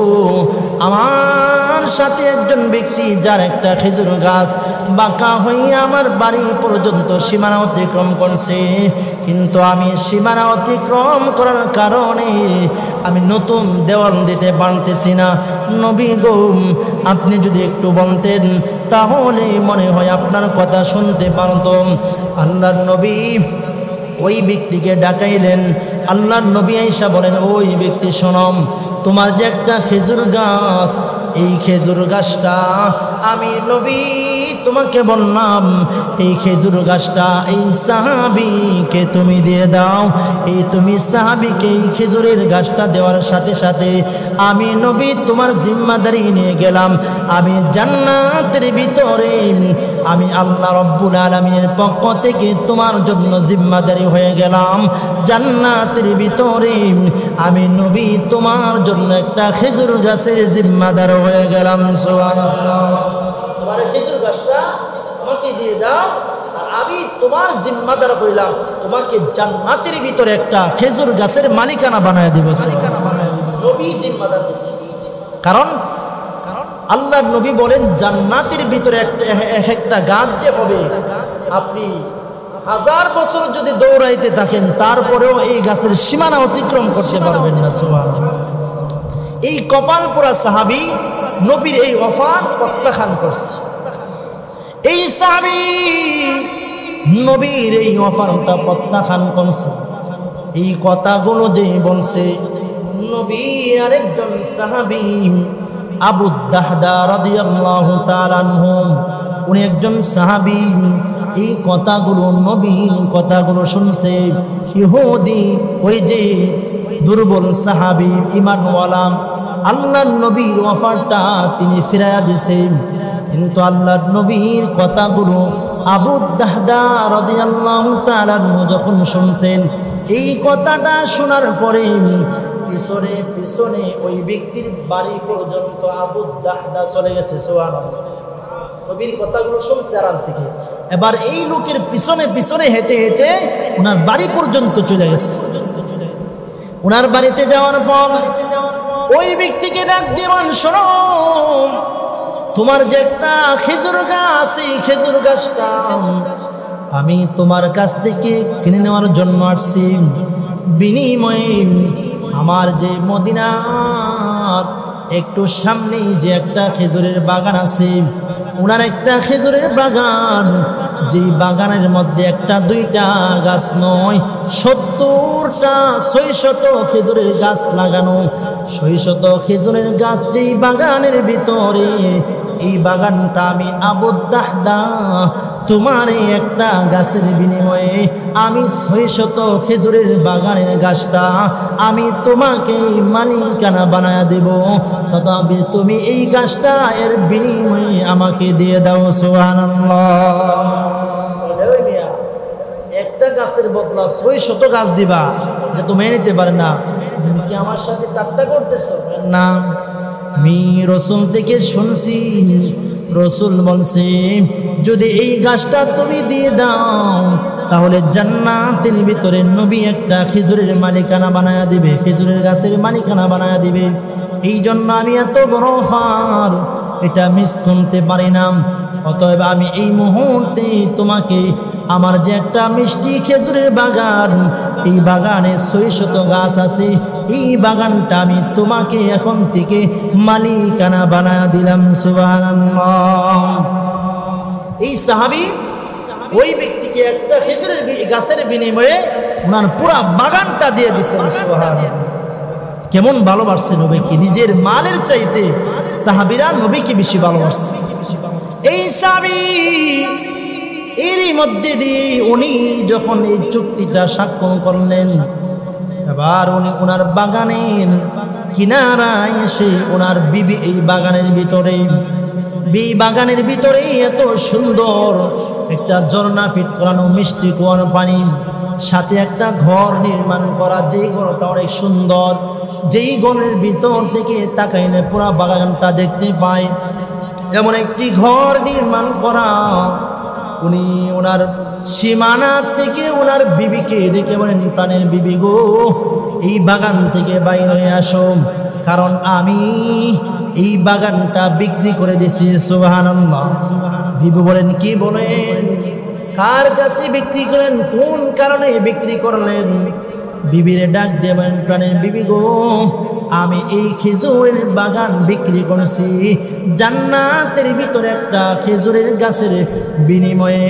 আমার সাথে একজন ব্যক্তি যার একটা খেজুর গাছ বাঁকা হইয়া আমার বাড়ি পর্যন্ত সীমানা অতিক্রম করছে, কিন্তু আমি সীমানা অতিক্রম করার কারণে আমি নতুন দেওয়াল দিতে পারতেছি না। নবী গো, আপনি যদি একটু বলতেন তাহলে মনে হয় আপনার কথা শুনতে পারতাম। আল্লাহর নবী ওই ব্যক্তিকে ডাকাইলেন। আল্লাহর নবী আয়েশা বলেন, ওই ব্যক্তি শোনম, তোমার যে একটা খেজুর গাছ, এই খেজুর গাছটা আমি নবী তোমাকে বললাম এই খেজুর গাছটা এই সাহাবীকে তুমি দিয়ে দাও। এই তুমি সাহাবীকে এই খেজুরের গাছটা দেওয়ার সাথে সাথে আমি নবী তোমার জিম্মাদারি নিয়ে গেলাম। আমি জান্নাতের ভিতরে আমি আল্লাহ রব্বুল আলামিনের পক্ষ থেকে তোমার জন্য জিম্মাদারি হয়ে গেলাম। জান্নাতের ভিতরে আমি নবী তোমার জন্য একটা খেজুর গাছের জিম্মাদার হয়ে গেলাম। সুবহানাল্লাহ। তোমার খেজুর গাছটা আমাকে দিয়ে দাও, আর আমি তোমার জিম্মাদার হইলাম, তোমাকে জান্নাতের ভিতরে একটা খেজুর গাছের মালিকানা বানায় দিব। নবী জিম্মাদার নিছে। কারণ আল্লাহর নবী বলেন জান্নাতের ভিতরে একটা গাছ যে হবে, আপনি 1000 বছর যদি দৌড়াইতে থাকেন তারপরেও এই গাছের সীমানা অতিক্রম করতে পারবেন না। সুবহানাল্লাহ। এই কপাল পোড়া সাহাবী নবীর এই ওফাত প্রত্যাখ্যান করছে। এই সাহাবী নবীর এই অফারটা প্রত্যাখ্যান করছে। এই কথাগুলো যে বলছে নবী আরেকজন সাহাবী আবু দাহদা রাদিয়াল্লাহু তাআলা আনহু, উনি একজন সাহাবী। এই কথাগুলো নবীর কথাগুলো শুনছে ইহুদি, ওই যে দুর্বল সাহাবী ঈমানওয়ালা, আল্লাহর নবীর অফারটা তিনি ফিরাইয়া দিয়েছেন। কিন্তু আল্লাহর নবীর কথাগুলো আবু দাহদা রাদিয়াল্লাহু তাআলা আনহু যখন শুনছেন, এই কথাটা শোনার পরে পিছনে পিছনে ওই ব্যক্তির বাড়ি পর্যন্ত আবু দাহদা চলে গেছে। সুবহানাল্লাহ, নবীর কথাগুলো শুনছে আড়াল থেকে, এবার এই লোকের পিছনে পিছনে হেঁটে হেঁটে ওনার বাড়ি পর্যন্ত চলে গেছে। ওনার বাড়িতে যাওয়ার পর ওই ব্যক্তিকে ডাক দিবেন, শোনো, তোমার যে একটা খেজুর গাছ, এই খেজুর গাছটা আমি তোমার কাছ থেকে কিনে নেওয়ার জন্য আসছি। বিনিময়ে আমার যে মদিনার একটু সামনেই যে একটা খেজুরের বাগান আছে, ওনার একটা খেজুরের বাগান, যেই বাগানের মধ্যে একটা দুইটা গাছ নয়, 70টা 600 খেজুরের গাছ লাগানো। 600 খেজুরের গাছ যেই বাগানের ভিতরে, এই বাগানটা আমি আবু দাহদা তোমার এই একটা গাছের বিনিময়ে আমি 600 খেজুরের বাগানের গাছটা আমি তোমাকে মালিকানা বানায়া দেব, তথাপি তুমি এই গাছটা এর বিনিময়ে আমাকে দিয়ে দাও। সুবহানাল্লাহ, একটা গাছের বদলা 600 গাছ দিবা, এটা তো মেনে নিতে পারে না। তুমি কি আমার সাথে ঠাট্টা করতেছো? না, আমি রাসূল থেকে শুনছি, রাসূল বলছে যদি এই গাছটা তুমি দিয়ে দাও তাহলে জান্নাতের ভিতরে নবী একটা খেজুরের মালিকানা বানায়া দিবে, খেজুরের গাছের মালিকানা বানায়া দিবে। এই জন্য আমি এত বড় অফার এটা মিস করতে পারি না। অতএব আমি এই মুহূর্তে তোমাকে আমার যে একটা মিষ্টি খেজুরের বাগান, এই বাগানে 600 গাছ আছে, এই বাগানটা আমি তোমাকে এখন থেকে মালিকানা বানায়া দিলাম। সুবহানাল্লাহ, এই সাহাবী ওই ব্যক্তিকে একটা খেজুরের গাছের বিনিময়ে ওনার পুরা বাগানটা দিয়ে দিচ্ছেন। সুবহানাল্লাহ, কেমন ভালোবাসছে নবীকে, নিজের মালের চাইতে সাহাবীরা নবীকে বেশি ভালোবাসছে। এই সাহাবী এরই মধ্যে দিয়ে উনি যখন এই চুক্তিটা স্বাক্ষর করলেন, এবার উনি ওনার বাগানের কিনারায় এসে ওনার বিবি, এই বাগানের ভিতরে, বাগানের ভিতরে এত সুন্দর একটা ঝর্ণা ফিট করানো, মিষ্টি কুয়ার পানি, সাথে একটা ঘর নির্মাণ করা, যেই ঘরটা অনেক সুন্দর, যেই ঘরের ভিতর থেকে তাকাইলে পুরা বাগানটা দেখতে পায়, এমন একটি ঘর নির্মাণ করা। উনি ওনার সীমানা থেকে ওনার বিবিকে ডেকে বলেন, প্রাণের বিবি গো, এই বাগান থেকে বাইরে হয়ে আসো, কারণ আমি এই বাগানটা বিক্রি করে দিয়েছি। সুবহানাল্লাহ, বিবি বলেন, কি বলেন, কার কাছে বিক্রি করেন, কোন কারণে বিক্রি করলেন? বিবিরে ডাক দেবেন, প্রাণের বিবি গো, আমি এই খেজুরের বাগান বিক্রি করছি জান্নাতের ভিতরে একটা খেজুরের গাছের বিনিময়ে।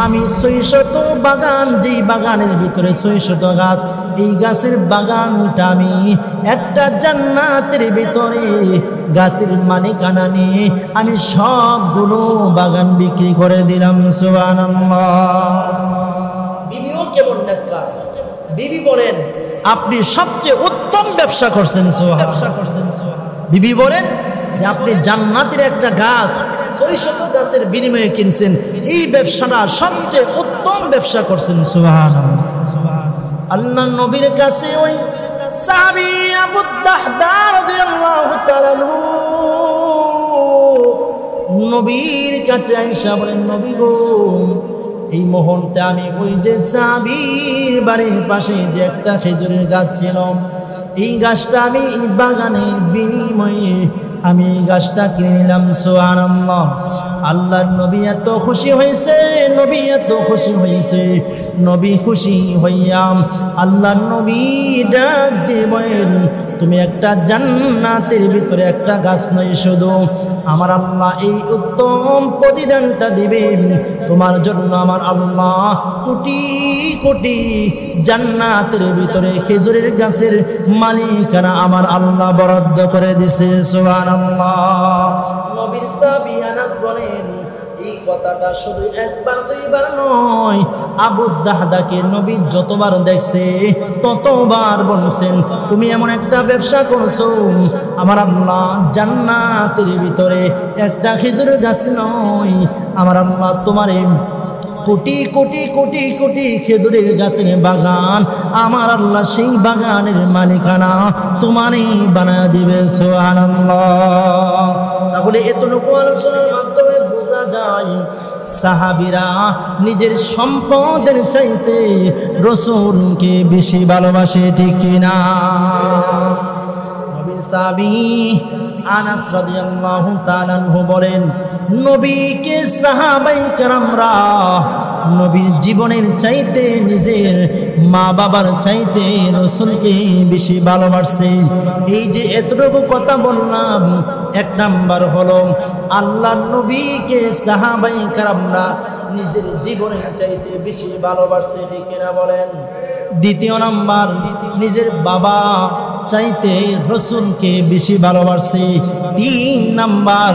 আমি 600 বাগান, যেই বাগানের ভিতরে 600 গাছ, এই গাছের বাগানটা আমি একটা জান্নাতের ভিতরে গাছের মালিকানা নিয়ে আমি সবগুলো বাগান বিক্রি করে দিলাম। সুবহানাল্লাহ, বিবিও কেমন নেককার। বিবি বলেন, আপনি সবচেয়ে উত্তম ব্যবসা করছেন। বিবি বলেন যে আপনি জান্নাতের একটা গাছ 600 গাছের বিনিময়ে কিনছেন, এই ব্যবসাটা সবচেয়ে উত্তম ব্যবসা করছেন। সুবহানাল্লাহ, আল্লাহ নবীর কাছে ওই সাহাবী আবু দাহদা রাদিয়াল্লাহু তাআলা নবীর কাছে আয়েশা বলেন, নবী গো, এই মুহূর্তে আমি ওই যে সাহাবীর বাড়ির পাশে যে একটা খেজুরের গাছ ছিল, এই গাছটা আমি এই বাগানের বিনিময়ে আমি এই গাছটা কিনে নিলাম। সুবহানাল্লাহ, আল্লাহর নবী এত খুশি হয়েছে, নবী এত খুশি হয়েছে, নবী খুশি হইয়া আল্লাহর নবী ডাক দেবেন, তুমি একটা জান্নাতের ভিতরে একটা গাছ নয়, শুধু আমার আল্লাহ এই উত্তম প্রতিদানটা দিবেন তোমার জন্য। আমার আল্লাহ কোটি কোটি জান্নাতের ভিতরে খেজুরের গাছের মালিকানা আমার আল্লাহ বরাদ্দ করে দিছে। সুবহানাল্লাহ। নবীর সাহাবী আনাস বলেন, এই কথাটা শুধু একবার দুইবার নয়, আবু দাহদাকে নবী যতবার দেখছে ততবার বলছেন, তুমি এমন একটা ব্যবসা করছো, আমার আল্লাহ জান্নাতের ভিতরে একটা খেজুরের গাছ নয়, আমার আল্লাহ তোমারে কোটি কোটি কোটি কোটি খেজুরের গাছের বাগান, আমার আল্লাহ সেই বাগানের মালিকানা তোমারই বানায় দিবে। সুবহানাল্লাহ। তাহলে এতটুকু আলোচনার মাধ্যমে বোঝা যায় সাহাবীরা নিজের সম্পদের চাইতে রাসূলকে বেশি ভালোবাসে, ঠিক কিনা? নবী সাহাবী আনাস রাদিয়াল্লাহু তাআলা আনহু বলেন, নবীকে সাহাবায়ে কেরামরা নবীর জীবনের চাইতে নিজের মা বাবার চাইতে রাসূলকে বেশি ভালোবাসে। এই যে এতটুকু কথা বললাম, এক নাম্বার হলো আল্লাহর নবীকে সাহাবায়ে কেরামরা নিজের জীবনের চাইতে বেশি ভালোবাসে, ঠিক কিনা বলেন? দ্বিতীয় নাম্বার, নিজের বাবা চাইতে রাসূলকে বেশি ভালোবাসে। তিন নাম্বার,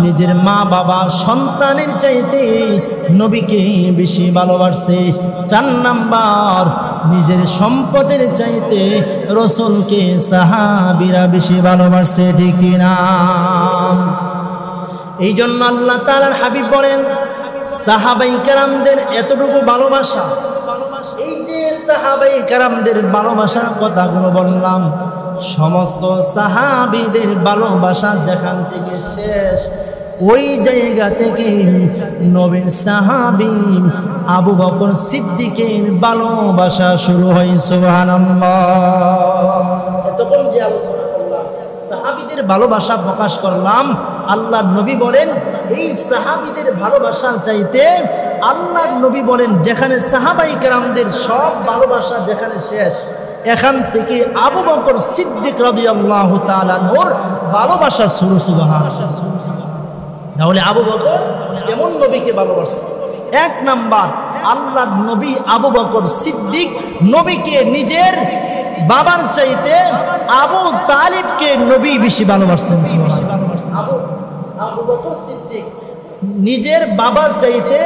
নিজের মা বাবা সন্তানের চাইতে নবীকে বেশি ভালোবাসে। চার নাম্বার, নিজের সম্পদের চাইতে রাসূলকে সাহাবীরা বেশি ভালোবাসে, ঠিক কিনা? এই জন্য আল্লাহ তাআলার হাবিব বলেন, সাহাবায়ে কেরামদের এতটুকু ভালোবাসা, এই যে সাহাবায়ে কেরামদের ভালোবাসার কথাগুলো বললাম, সমস্ত সাহাবীদের ভালোবাসা যেখান থেকে শেষ, ওই জায়গা থেকে নবীর সাহাবী আবু বকর সিদ্দিকের ভালোবাসা শুরু হয়। সুবহানাল্লাহ। এতক্ষণ যে আলোচনা করলাম, সাহাবীদের ভালোবাসা প্রকাশ করলাম, আল্লাহর নবী বলেন এই সাহাবীদের ভালোবাসার চাইতে আল্লাহর নবী বলেন যেখানে সাহাবায়ে কেরামদের সব ভালোবাসা যেখানে শেষ, এখান থেকে আবু বকর সিদ্দিক রাদিয়াল্লাহু তাআলা আনহুর ভালোবাসা শুরু। সুবহানাল্লাহ। তাহলে আবু বকর কেমন নবীকে ভালোবাসে? এক নাম্বার, আল্লাহর নবী আবু বকর সিদ্দিক নবীকে নিজের বাবার চাইতে আবু তালিবকে নবী বেশি ভালোবাসেন। আবু বকর সিদ্দিক নিজের বাবার চাইতে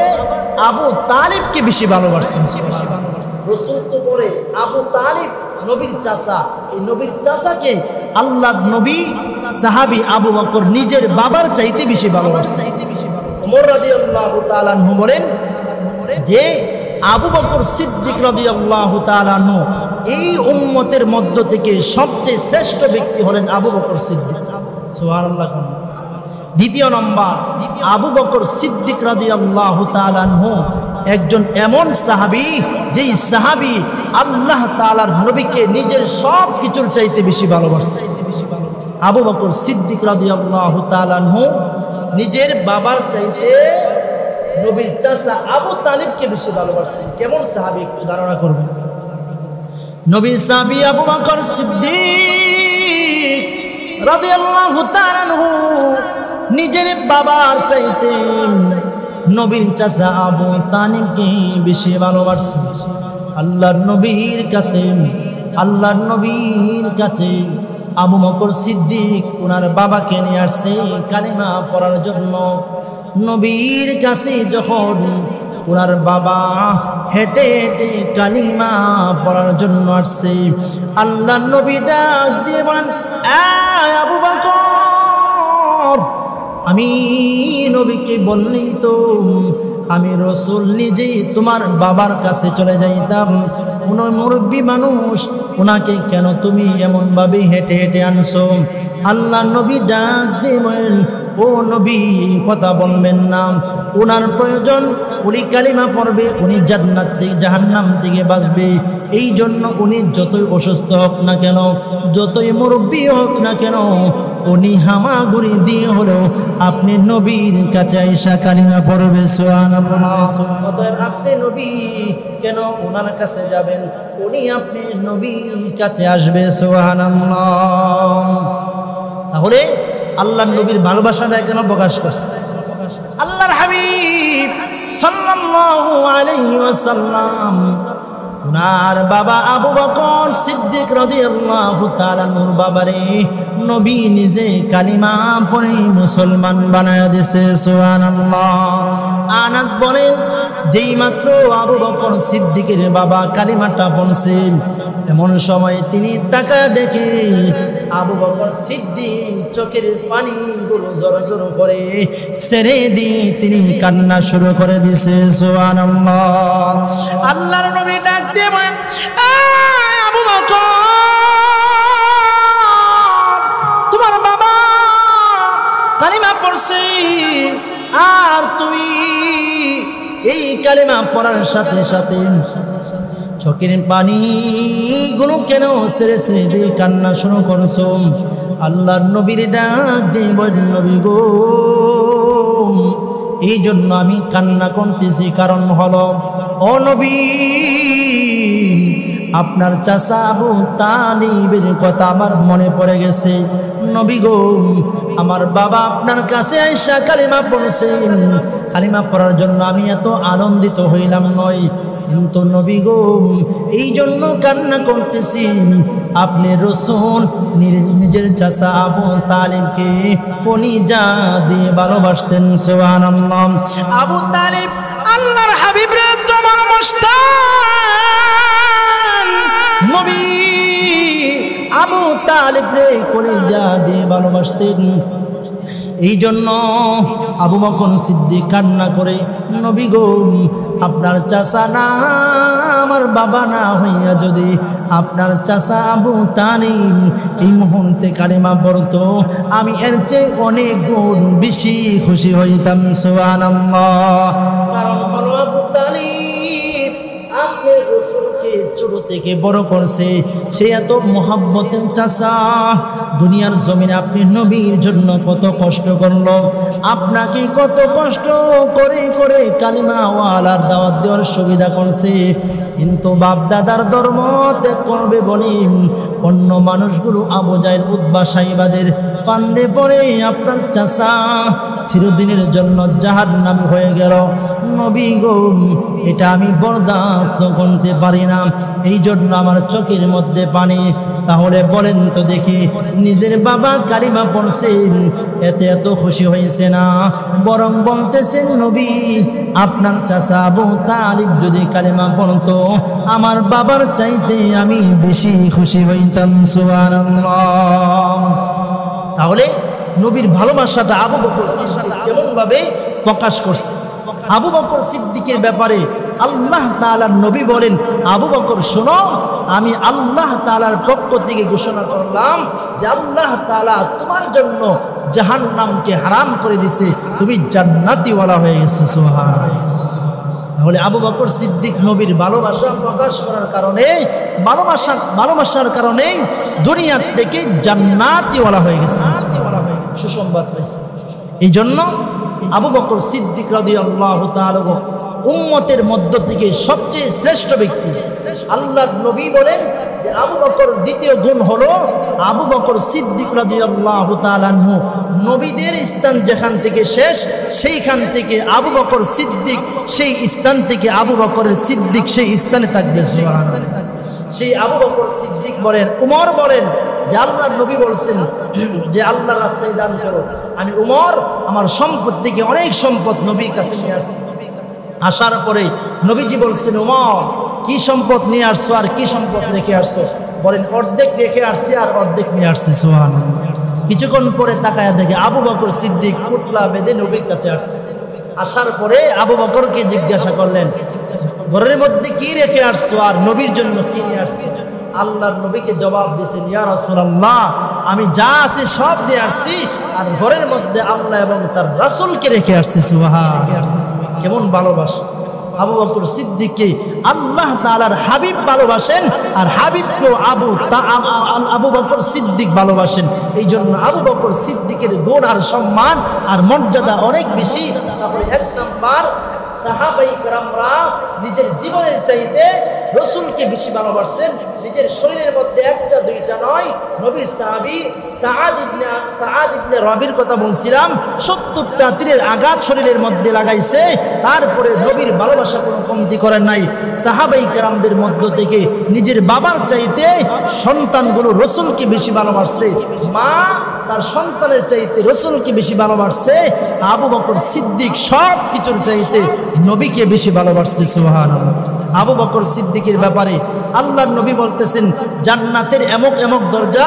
আবু তালিবকে বেশি ভালোবাসেন। রাসূল তো পরে আবু তালিব নবীর চাচা, এই নবীর চাচাকে আল্লাহর নবী সাহাবী আবু বকর নিজের বাবার চাইতে বেশি ভালোবাসেন। ওমর রাদিয়াল্লাহু তাআলা আনহু বলেন যে আবু বকর সিদ্দিক রাদিয়াল্লাহু তাআলা আনহু এই উম্মতের মধ্য থেকে সবচেয়ে শ্রেষ্ঠ ব্যক্তি হলেন আবু বকর সিদ্দিক। সুবহানাল্লাহ। দ্বিতীয় নম্বর, আবু বকর সিদ্দিক রাদিয়াল্লাহু তাআলা আনহু একজন এমন সাহাবী যেই সাহাবী আল্লাহ তাআলার নবীকে নিজের সব কিছুর চাইতে বেশি ভালোবাসে। আবু বকর সিদ্দিক রাদিয়াল্লাহু তাআলা আনহু নিজের বাবার চাইতে নবীর চাচা আবু তালিবকে বেশি ভালোবাসেন। কেমন সাহাবী একটু ধারণা করবেন। নবীর সাহাবী আবু বকর সিদ্দিক রাদিয়াল্লাহু তাআলা আনহু নিজের বাবার চাইতে নবীর চাচা আবু তালিবকে বেশি ভালোবাসেন। আল্লাহর নবীর কাছে আবু বকর সিদ্দিক ওনার বাবাকে নিয়ে আসছে কালিমা পড়ার জন্য। নবীর কাছে যখন ওনার বাবা হেঁটে হেঁটে কালিমা পড়ার জন্য আসছে, আল্লাহর নবী ডাক দিয়ে বলেন, আবু বকর, আমি নবীকে বললেই তো আমি রাসূল নিজেই তোমার বাবার কাছে চলে যাইতাম। কোনো মুরব্বী মানুষ, ওনাকে কেন তুমি এমনভাবে হেঁটে হেঁটে আনছো? আল্লাহ নবী ডাক দিয়ে বলেন, ও নবী কথা বলবেন না, ওনার প্রয়োজন উনি কালিমা পড়বে, উনি জান্নাত থেকে জাহান্নাম থেকে বাঁচবে। এই জন্য উনি যতই অসুস্থ হোক না কেন, যতই মুরব্বী হোক না কেন, উনি হামাগুড়ি দিয়ে হলেও আপনি নবীর কাছে আইসা কালিমা পড়বে সুবহানাল্লাহ। অতএব আপনি নবী কেন ওনার কাছে যাবেন, উনি আপনি নবীর কাছে আসবে সুবহানাল্লাহ। তাহলে আল্লাহর নবীর ভালোবাসাটা কেন প্রকাশ করছে? আল্লাহর হাবিব সাল্লাল্লাহু আলাইহি ওয়াসাল্লাম উনার বাবা আবু বকর সিদ্দিক রাদিয়াল্লাহু তাআলা নূর বাবারে নবী নিজে কালিমা পড়ে মুসলমান বানায় দিয়েছে সুবহানাল্লাহ। আনাস বলেন যেই মাত্র আবু বকর সিদ্দিকের বাবা কালিমাটা পড়ছেন এমন সময় তিনি তাকায় দেখে আবু বকর সিদ্দিক চোখের পানিগুলো জোর জোর করে ছেড়ে দিয়ে তিনি কান্না শুরু করে দিয়েছে সুবহানাল্লাহ। আল্লাহর নবী ডাক দিয়ে বলেন, আবু বকর তোমার বাবা কালিমা পড়ছে আর তুমি এই কালিমা পড়ার সাথে সাথে চোখের পানিগুলো কেন ছেড়ে ছেড়ে দিয়ে কান্না শুরু করছো? আল্লাহর নবীর ডাক দিয়ে বলেন, নবী গো এই জন্য আমি কান্না করতেছি, কারণ হলো ও নবী আপনার চাচা আবু তালিবের কথা আমার মনে পড়ে গেছে। নবী গো আমার বাবা আপনার কাছে আইসা কালিমা পড়ছেন, কালিমা পড়ার জন্য আমি এত আনন্দিত হইলাম নয়, কিন্তু নবী গো এই জন্য কান্না করতেছি আপনি রাসূল নিজের চাচা আবু তালিবকে কলিজা দিয়ে ভালোবাসতেন সুবহানাল্লাহ। আবু তালিব আল্লাহর হাবিবের তো ভালোবাসতেন, নবী আবু তালিবকে কলিজা দিয়ে ভালোবাসতেন। এই জন্য আবু বকর সিদ্দিক কান্না করে, নবী গো আপনার চাচা না আমার বাবা না হইয়া যদি আপনার চাচা আবু তালিব এই মুহূর্তে কালিমা পড়তো আমি এর চেয়ে অনেক গুণ বেশি খুশি হইতাম সুবহানাল্লাহ। কারণ হলো আবু তালিব আপনি রাসূলকে ছোট থেকে বড় করছে, সে এত মোহাব্বতের চাচা। দুনিয়ার জমিনে আপনি নবীর জন্য কত কষ্ট করলো, আপনাকে কত কষ্ট করে করে কালিমা ওয়ালার দাওয়াত দেওয়ার সুবিধা করছে, কিন্তু বাপ দাদার ধর্ম ত্যাগ করবে বলে অন্য মানুষগুলো আবু জাহেল উতবা সাইবাদের ফান্দে পড়ে আপনার চাচা চিরদিনের জন্য জাহান্নামী হয়ে গেল। নবী গো এটা আমি বরদাস্ত করতে পারি না, এই জন্য আমার চোখের মধ্যে পানি। তাহলে বলেন তো দেখি, নিজের বাবা কালিমা পড়ছেন এতে এত খুশি হয়েছে না, বরং বলতেছেন নবী আপনার চাচা আবু তালিব যদি কালিমা পড়তো আমার বাবার চাইতে আমি বেশি খুশি হইতাম সুবহানাল্লাহ। তাহলে নবীর ভালোবাসাটা আবু বকর সিদ্দিক কেমন ভাবে প্রকাশ করছে? আবু বকর সিদ্দিকের ব্যাপারে আল্লাহ তাআলার নবী বলেন, আবু বকর শোনো আমি আল্লাহ তাআলার পক্ষ থেকে ঘোষণা করলাম যে আল্লাহ তাআলা তোমার জন্য জাহান্নামকে হারাম করে দিয়েছে, তুমি জান্নাতীওয়ালা হয়ে গেছো সুবহানাল্লাহ। তাহলে আবু বকর সিদ্দিক নবীর ভালোবাসা প্রকাশ করার কারণে ভালোবাসার কারণে দুনিয়ার থেকে জান্নাতীওয়ালা হয়ে গেছে, সুসংবাদ পেয়েছে। এই জন্য আবু বকর সিদ্দিক রাদিয়াল্লাহু তাআলা উম্মতের মধ্য থেকে সবচেয়ে শ্রেষ্ঠ ব্যক্তি। আল্লাহর নবী বলেন যে আবু বকর দ্বিতীয় গুণ হলো আবু বকর সিদ্দিক রাদিয়াল্লাহু তাআলা আনহু নবীদের স্থান যেখান থেকে শেষ সেইখান থেকে আবু বকর সিদ্দিক সেই স্থান থেকে আবু বকর সিদ্দিক সেই স্থানে থাকবে সুবহানাল্লাহ। সেই আবু বকর সিদ্দিক বলেন, উমর বলেন যে আল্লাহর নবী বলছেন যে আল্লাহর রাস্তায় দান করো, আমি উমর আমার সম্পদ থেকে অনেক সম্পদ নবীর কাছে নিয়ে আসছি। আসার পরে নবীজি বলছেন, উমর কি সম্পদ নিয়ে আসছো আর কি সম্পদ রেখে আসছো? বলেন অর্ধেক রেখে আসছি আর অর্ধেক নিয়ে আসছি সুবহানাল্লাহ। কিছুক্ষণ পরে তাকায়া দেখে আবু বকর সিদ্দিক পুতলা বেঁধে নবীর কাছে আসছে। আসার পরে আবু বকরকে জিজ্ঞাসা করলেন, ঘরের মধ্যে কি রেখে আসছো আর নবীর জন্য কি নিয়ে আসছো? আল্লাহর নবীকে জবাব দিয়েছেন, ইয়া রাসূলুল্লাহ আমি যা আছে সব নিয়ে আসছি আর ঘরের মধ্যে আল্লাহ এবং তার রাসূলকে রেখে আসছি সুবহানাল্লাহ। কেমন ভালোবাসা! আবু বকর সিদ্দিককে আল্লাহ তাআলার হাবিব ভালোবাসেন, আর হাবিবকেও আবু বকর সিদ্দিক ভালোবাসেন। এই জন্য আবু বকর সিদ্দিকের গুণ আর সম্মান আর মর্যাদা অনেক বেশি। তাহলে এক নাম্বার, সাহাবায়ে কেরামরা নিজের জীবনের চাইতে রাসূলকে বেশি ভালোবাসেন। নিজের শরীরের মধ্যে একটা দুইটা নয়, নবীর সাহাবী সাআদ ইবনে রাবির কথা বলছিলাম, ৭০টা তীরের আঘাত শরীরের মধ্যে লাগাইছে, তারপরে নবীর ভালোবাসা কোনো কমতি করেন নাই। সাহাবায়ে কেরামদের মধ্য থেকে নিজের বাবার চাইতে সন্তানগুলো রাসূলকে বেশি ভালোবাসছে, মা তার সন্তানের চাইতে রাসূলকে বেশি ভালোবাসছে। আবু বকর সিদ্দিক সব কিছুর চাইতে নবীকে বেশি ভালোবাসছে। সুবহানাল্লাহ। আবু বকর সিদ্দিকের ব্যাপারে আল্লাহর নবী বলতেছেন, জান্নাতের এমক এমক দরজা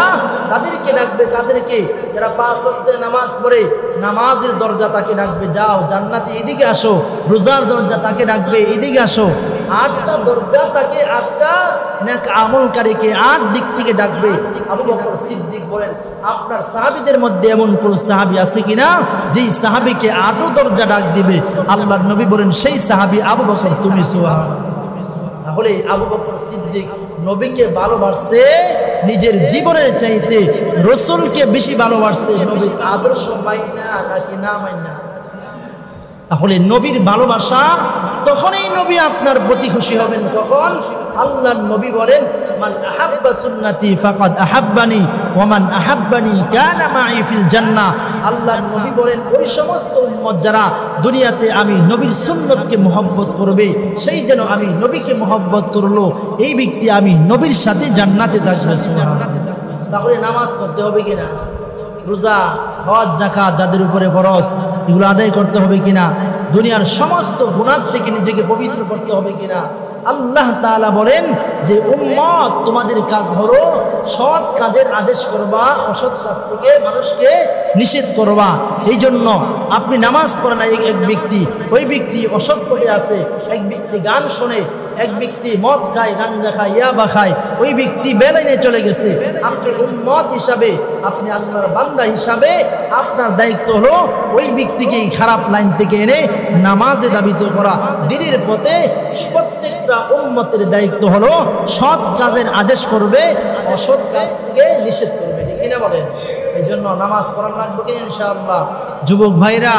তাদেরকে ডাকবে, কাদেরকে? যারা ৫ ওয়াক্তের নামাজ পড়ে, নামাজের দরজা তাকে ডাকবে, যাও জান্নাতে এদিকে আসো। রোজার দরজা তাকে ডাকবে, এদিকে আসো। ৮টা দরজা তাকে, ৮টা নেক আমলকারীকে ৮ দিক থেকে ডাকবে। আবু বকর সিদ্দিক বলেন, আপনার সাহাবীদের মধ্যে এমন কোন সাহাবী আছে কিনা যেই সাহাবীকে ৮টা দরজা ডাক দিবে? আল্লাহর নবী বলেন, সেই সাহাবী আবু বকর তুমি। সুবহানাল্লাহ। তাহলে আবু বকর সিদ্দিক নবীকে ভালোবাসছে নিজের জীবনের চাইতে, রাসূলকে বেশি ভালোবাসছে নবীর আদর্শ মাইনা নাকি না মাইনা। তাহলে নবীর ভালোবাসা, তখনই নবী আপনার প্রতি খুশি হবেন। কখন? আল্লাহর নবী বলেন, মান আহাব্বা সুন্নতি ফাকাদ আহাব্বানি ওয়া মান আহাব্বানি কানা মাই ফিল জান্নাহ। আল্লাহর নবী বলেন, ওই সমস্ত উম্মত যারা দুনিয়াতে আমি নবীর সুন্নতকে মহব্বত করবে, সেই যেন আমি নবীকে মহব্বত করলো, এই ব্যক্তি আমি নবীর সাথে জান্নাতে থাকবে। তাহলে নামাজ পড়তে হবে কিনা? রোজা, হজ, যাকাত যাদের উপরে ফরজ, এগুলো আদায় করতে হবে কিনা? দুনিয়ার সমস্ত গুনাহ থেকে নিজেকে পবিত্র করতে হবে কিনা? আল্লাহ তাআলা বলেন যে, উম্মত তোমাদের কাজ হলো সৎ কাজের আদেশ করবা, অসৎ কাজ থেকে মানুষকে নিষেধ করবা। এই জন্য আপনি নামাজ পড়েন না এক ব্যক্তি, ওই ব্যক্তি অসৎ পথে আছে। এক ব্যক্তি গান শোনে, এক ব্যক্তি মদ খায়, গাঞ্জা খায়, ইয়াবা খায়, ওই ব্যক্তি বেলাইনে চলে গেছে। আপনি উম্মত হিসাবে, আপনি আল্লাহর বান্দা হিসাবে আপনার দায়িত্ব হলো ওই ব্যক্তিকে খারাপ লাইন থেকে এনে নামাজে দাবিত করা। দ্বীনের পথে প্রত্যেকটা উম্মতের দায়িত্ব হলো সৎ কাজের আদেশ করবে, অসৎ কাজ থেকে নিষেধ করবে। ঠিক কিনা বলেন? এই জন্য নামাজ পড়ার লাগবে কিনা ইনশাআল্লাহ? যুবক ভাইরা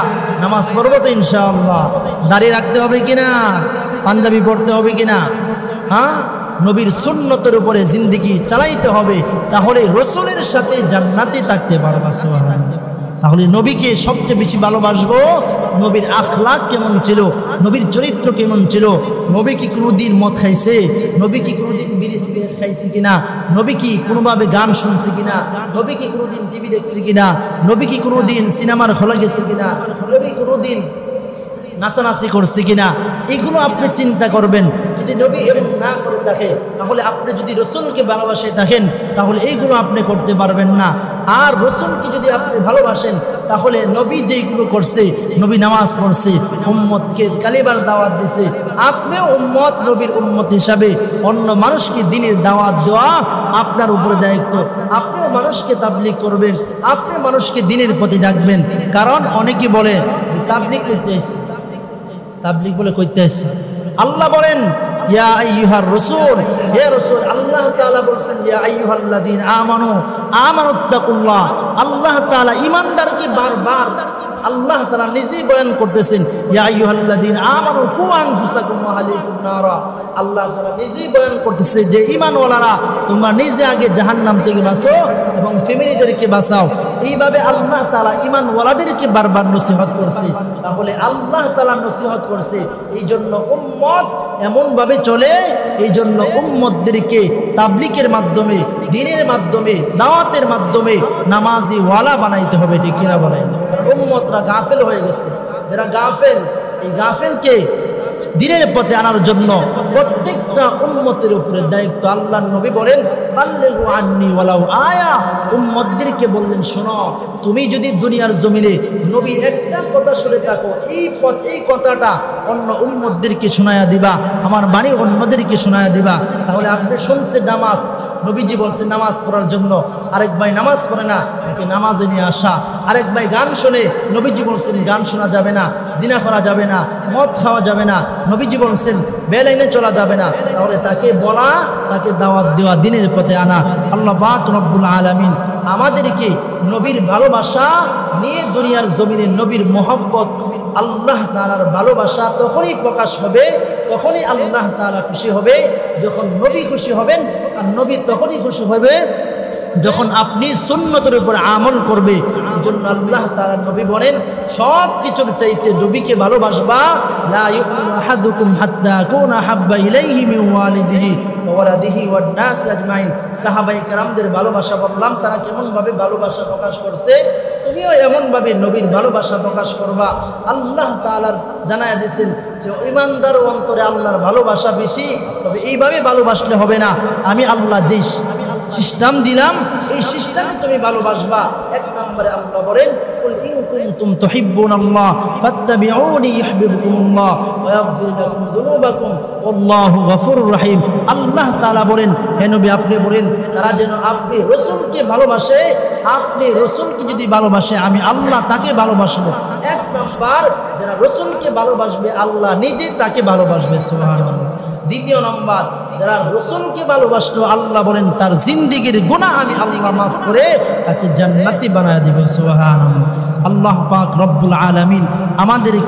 নামাজ পড়বো তো ইনশাআল্লাহ? দাড়ি রাখতে হবে কিনা? পাঞ্জাবি পড়তে হবে কিনা? হ্যাঁ, নবীর সুন্নতের উপরে জিন্দেগি চালাইতে হবে, তাহলে রাসূলের সাথে জান্নাতে থাকতে পারবা। সুবহানাল্লাহ। তাহলে নবীকে সবচেয়ে বেশি ভালোবাসবো। নবীর আখলাক কেমন ছিল, নবীর চরিত্র কেমন ছিল, নবী কি কোনোদিন মদ খাইছে, নবী কি কোনোদিন বিড়ি সিগারেট খাইছে কিনা, নবী কি কোনোভাবে গান শুনছে কিনা, নবী কি কোনোদিন টিভি দেখছে কিনা, নবী কি কোনোদিন সিনেমার হলে গেছে কিনা, নবী কোনোদিন নাচানাচি করছে কিনা, এগুলো আপনি চিন্তা করবেন। যদি নবী এমন না করে থাকে, তাহলে আপনি যদি রাসূলকে ভালোবাসে থাকেন, তাহলে এইগুলো আপনি করতে পারবেন না। আর রাসূলকে যদি আপনি ভালোবাসেন, তাহলে নবী যেইগুলো করছে, নবী নামাজ পড়ছে, উম্মতকে কালিমার দাওয়াত দিছে, আপনিও উম্মত, নবীর উম্মত হিসাবে অন্য মানুষকে দ্বীনের দাওয়াত দেওয়া আপনার উপরে দায়িত্ব। আপনিও মানুষকে তাবলীগ করবেন, আপনি মানুষকে দ্বীনের প্রতি ডাকবেন। কারণ অনেকে বলে তাবলীগ করতে এসেছে, তাবলীগ বলে কইতে আসছে। আল্লাহ বলেন, ইয়া আইয়ুহার রাসূল, হে রাসূল, আল্লাহ তাআলা বলেন, ইয়া আইয়ুহাল্লাযীনা আমানু আমানুত্তাকুল্লাহ। আল্লাহ তাআলা ঈমানদারকে বারবার আল্লাহ তাআলা নিজেই বয়ান করতেছেন, ইয়া আইয়ুহাল্লাযীনা আমানু কু আনফুসাকুম ওয়া আহলিকুম নারা। আল্লাহ তাআলা নিজেই বয়ান করতেছে যে ঈমানওয়ালারা, তোমরা নিজে আগে জাহান্নাম থেকে বাঁচো এবং ফ্যামিলিদেরকে বাঁচাও। এইভাবে আল্লাহ তাআলা ঈমানওয়ালাদেরকে বারবার নসিহত করছে। তাহলে আল্লাহ তাআলা নসিহত করছে, এই জন্য উম্মত এমনভাবে চলে, এই জন্য উম্মতদেরকে তাবলীগের মাধ্যমে, দ্বীনের মাধ্যমে, দাওয়াতের মাধ্যমে নামাজি ওয়ালা বানাইতে হবে। ঠিক কিনা বলেন? উম্মতরা গাফেল হয়ে গেছে। যারা গাফেল, এই গাফেলকে দ্বীনের পথে আনার জন্য প্রত্যেকটা উম্মতের উপরে দায়িত্ব। আল্লাহর নবী বলেন, বাল্লিগু আন্নী ওয়ালাউ আয়া। উম্মতদেরকে বললেন, শোনো, তুমি যদি দুনিয়ার জমিনে নবীর একটা কথা শুনে থাকো, এই কথাটা অন্য উম্মতদেরকে শোনায়া দিবা, আমার বাণী অন্যদেরকে শোনায়া দিবা। তাহলে আপনি শুনছেন নামাজ, নবীজি বলছেন নামাজ পড়ার জন্য, আরেক ভাই নামাজ পড়ে না, তাকে নামাজে নিয়ে আসা। আরেক ভাই গান শোনে, নবীজি বলছেন গান শোনা যাবে না, জিনা করা যাবে না, মদ খাওয়া যাবে না, নবীজি বলছেন বেলাইনে চলা যাবে না। তাহলে তাকে বলা, তাকে দাওয়াত দেওয়া, দিনের পথে আনা। আল্লাহ পাক রব্বুল আলামিন আমাদেরকে নবীর ভালোবাসা নিয়ে দুনিয়ার জমিনে নবীর মহব্বত, আল্লাহ তাআলার ভালোবাসা তখনই প্রকাশ হবে, তখনই আল্লাহ তাআলা খুশি হবে, যখন নবী খুশি হবেন। আর নবী তখনই খুশি হবে যখন আপনি সুন্নতের উপর আমল করবে। জন্য আল্লাহ তাআলা নবী বলেন সব কিছুর চাইতে নবীকে ভালোবাসবা। লা ইউমিনু আহাদুকুম হাত্তা আকুনা হাব্বা ইলাইহি মিন ওয়ালিদিহি ওয়া ওয়ালাদিহি ওয়ান নাস আজমাইন। সাহাবায়ে কেরামদের ভালোবাসা বললাম, তারা কেমন ভাবে ভালোবাসা প্রকাশ করছে, তুমিও এমন ভাবে নবীর ভালোবাসা প্রকাশ করবা। আল্লাহ তাআলা জানায়া দিয়েছেন যে ঈমানদার অন্তরে আল্লাহর ভালোবাসা বেশি, তবে এইভাবে ভালোবাসলে হবে না। আমি আল্লাহ যেই সিস্টেম দিলাম এই সিস্টেমে তুমি ভালোবাসবা। এক নম্বরে আল্লাহ বলেন কুল ইন কুনতুম তুহিব্বুনাল্লাহ ফাত্তাবিউনি ইউহিব্বুকুমুল্লাহ ওয়া ইয়াগফির লাকুম যুনুবাকুম ওয়াল্লাহু গফুরুর রহিম। আল্লাহ তাআলা বলেন হে নবী আপনি বলেন তারা যেন আপনি রাসূলকে ভালোবাসে, আপনি রাসূলকে যদি ভালোবাসে আমি আল্লাহ তাকে ভালোবাসবো। এক নম্বর যারা রাসূলকে ভালোবাসবে আল্লাহ নিজে তাকে ভালোবাসবে, সুবহানাল্লাহ। দ্বিতীয় নম্বর যারা রাসূলকে ভালোবাসলো আল্লাহ বলেন তার জিন্দেগীর গুনাহ আমি আল্লাহ মাফ করে তাকে জান্নাতি বানায় দেব, সুবহানাল্লাহ। আল্লাহ পাক রব্বুল আলামিন আমাদেরকে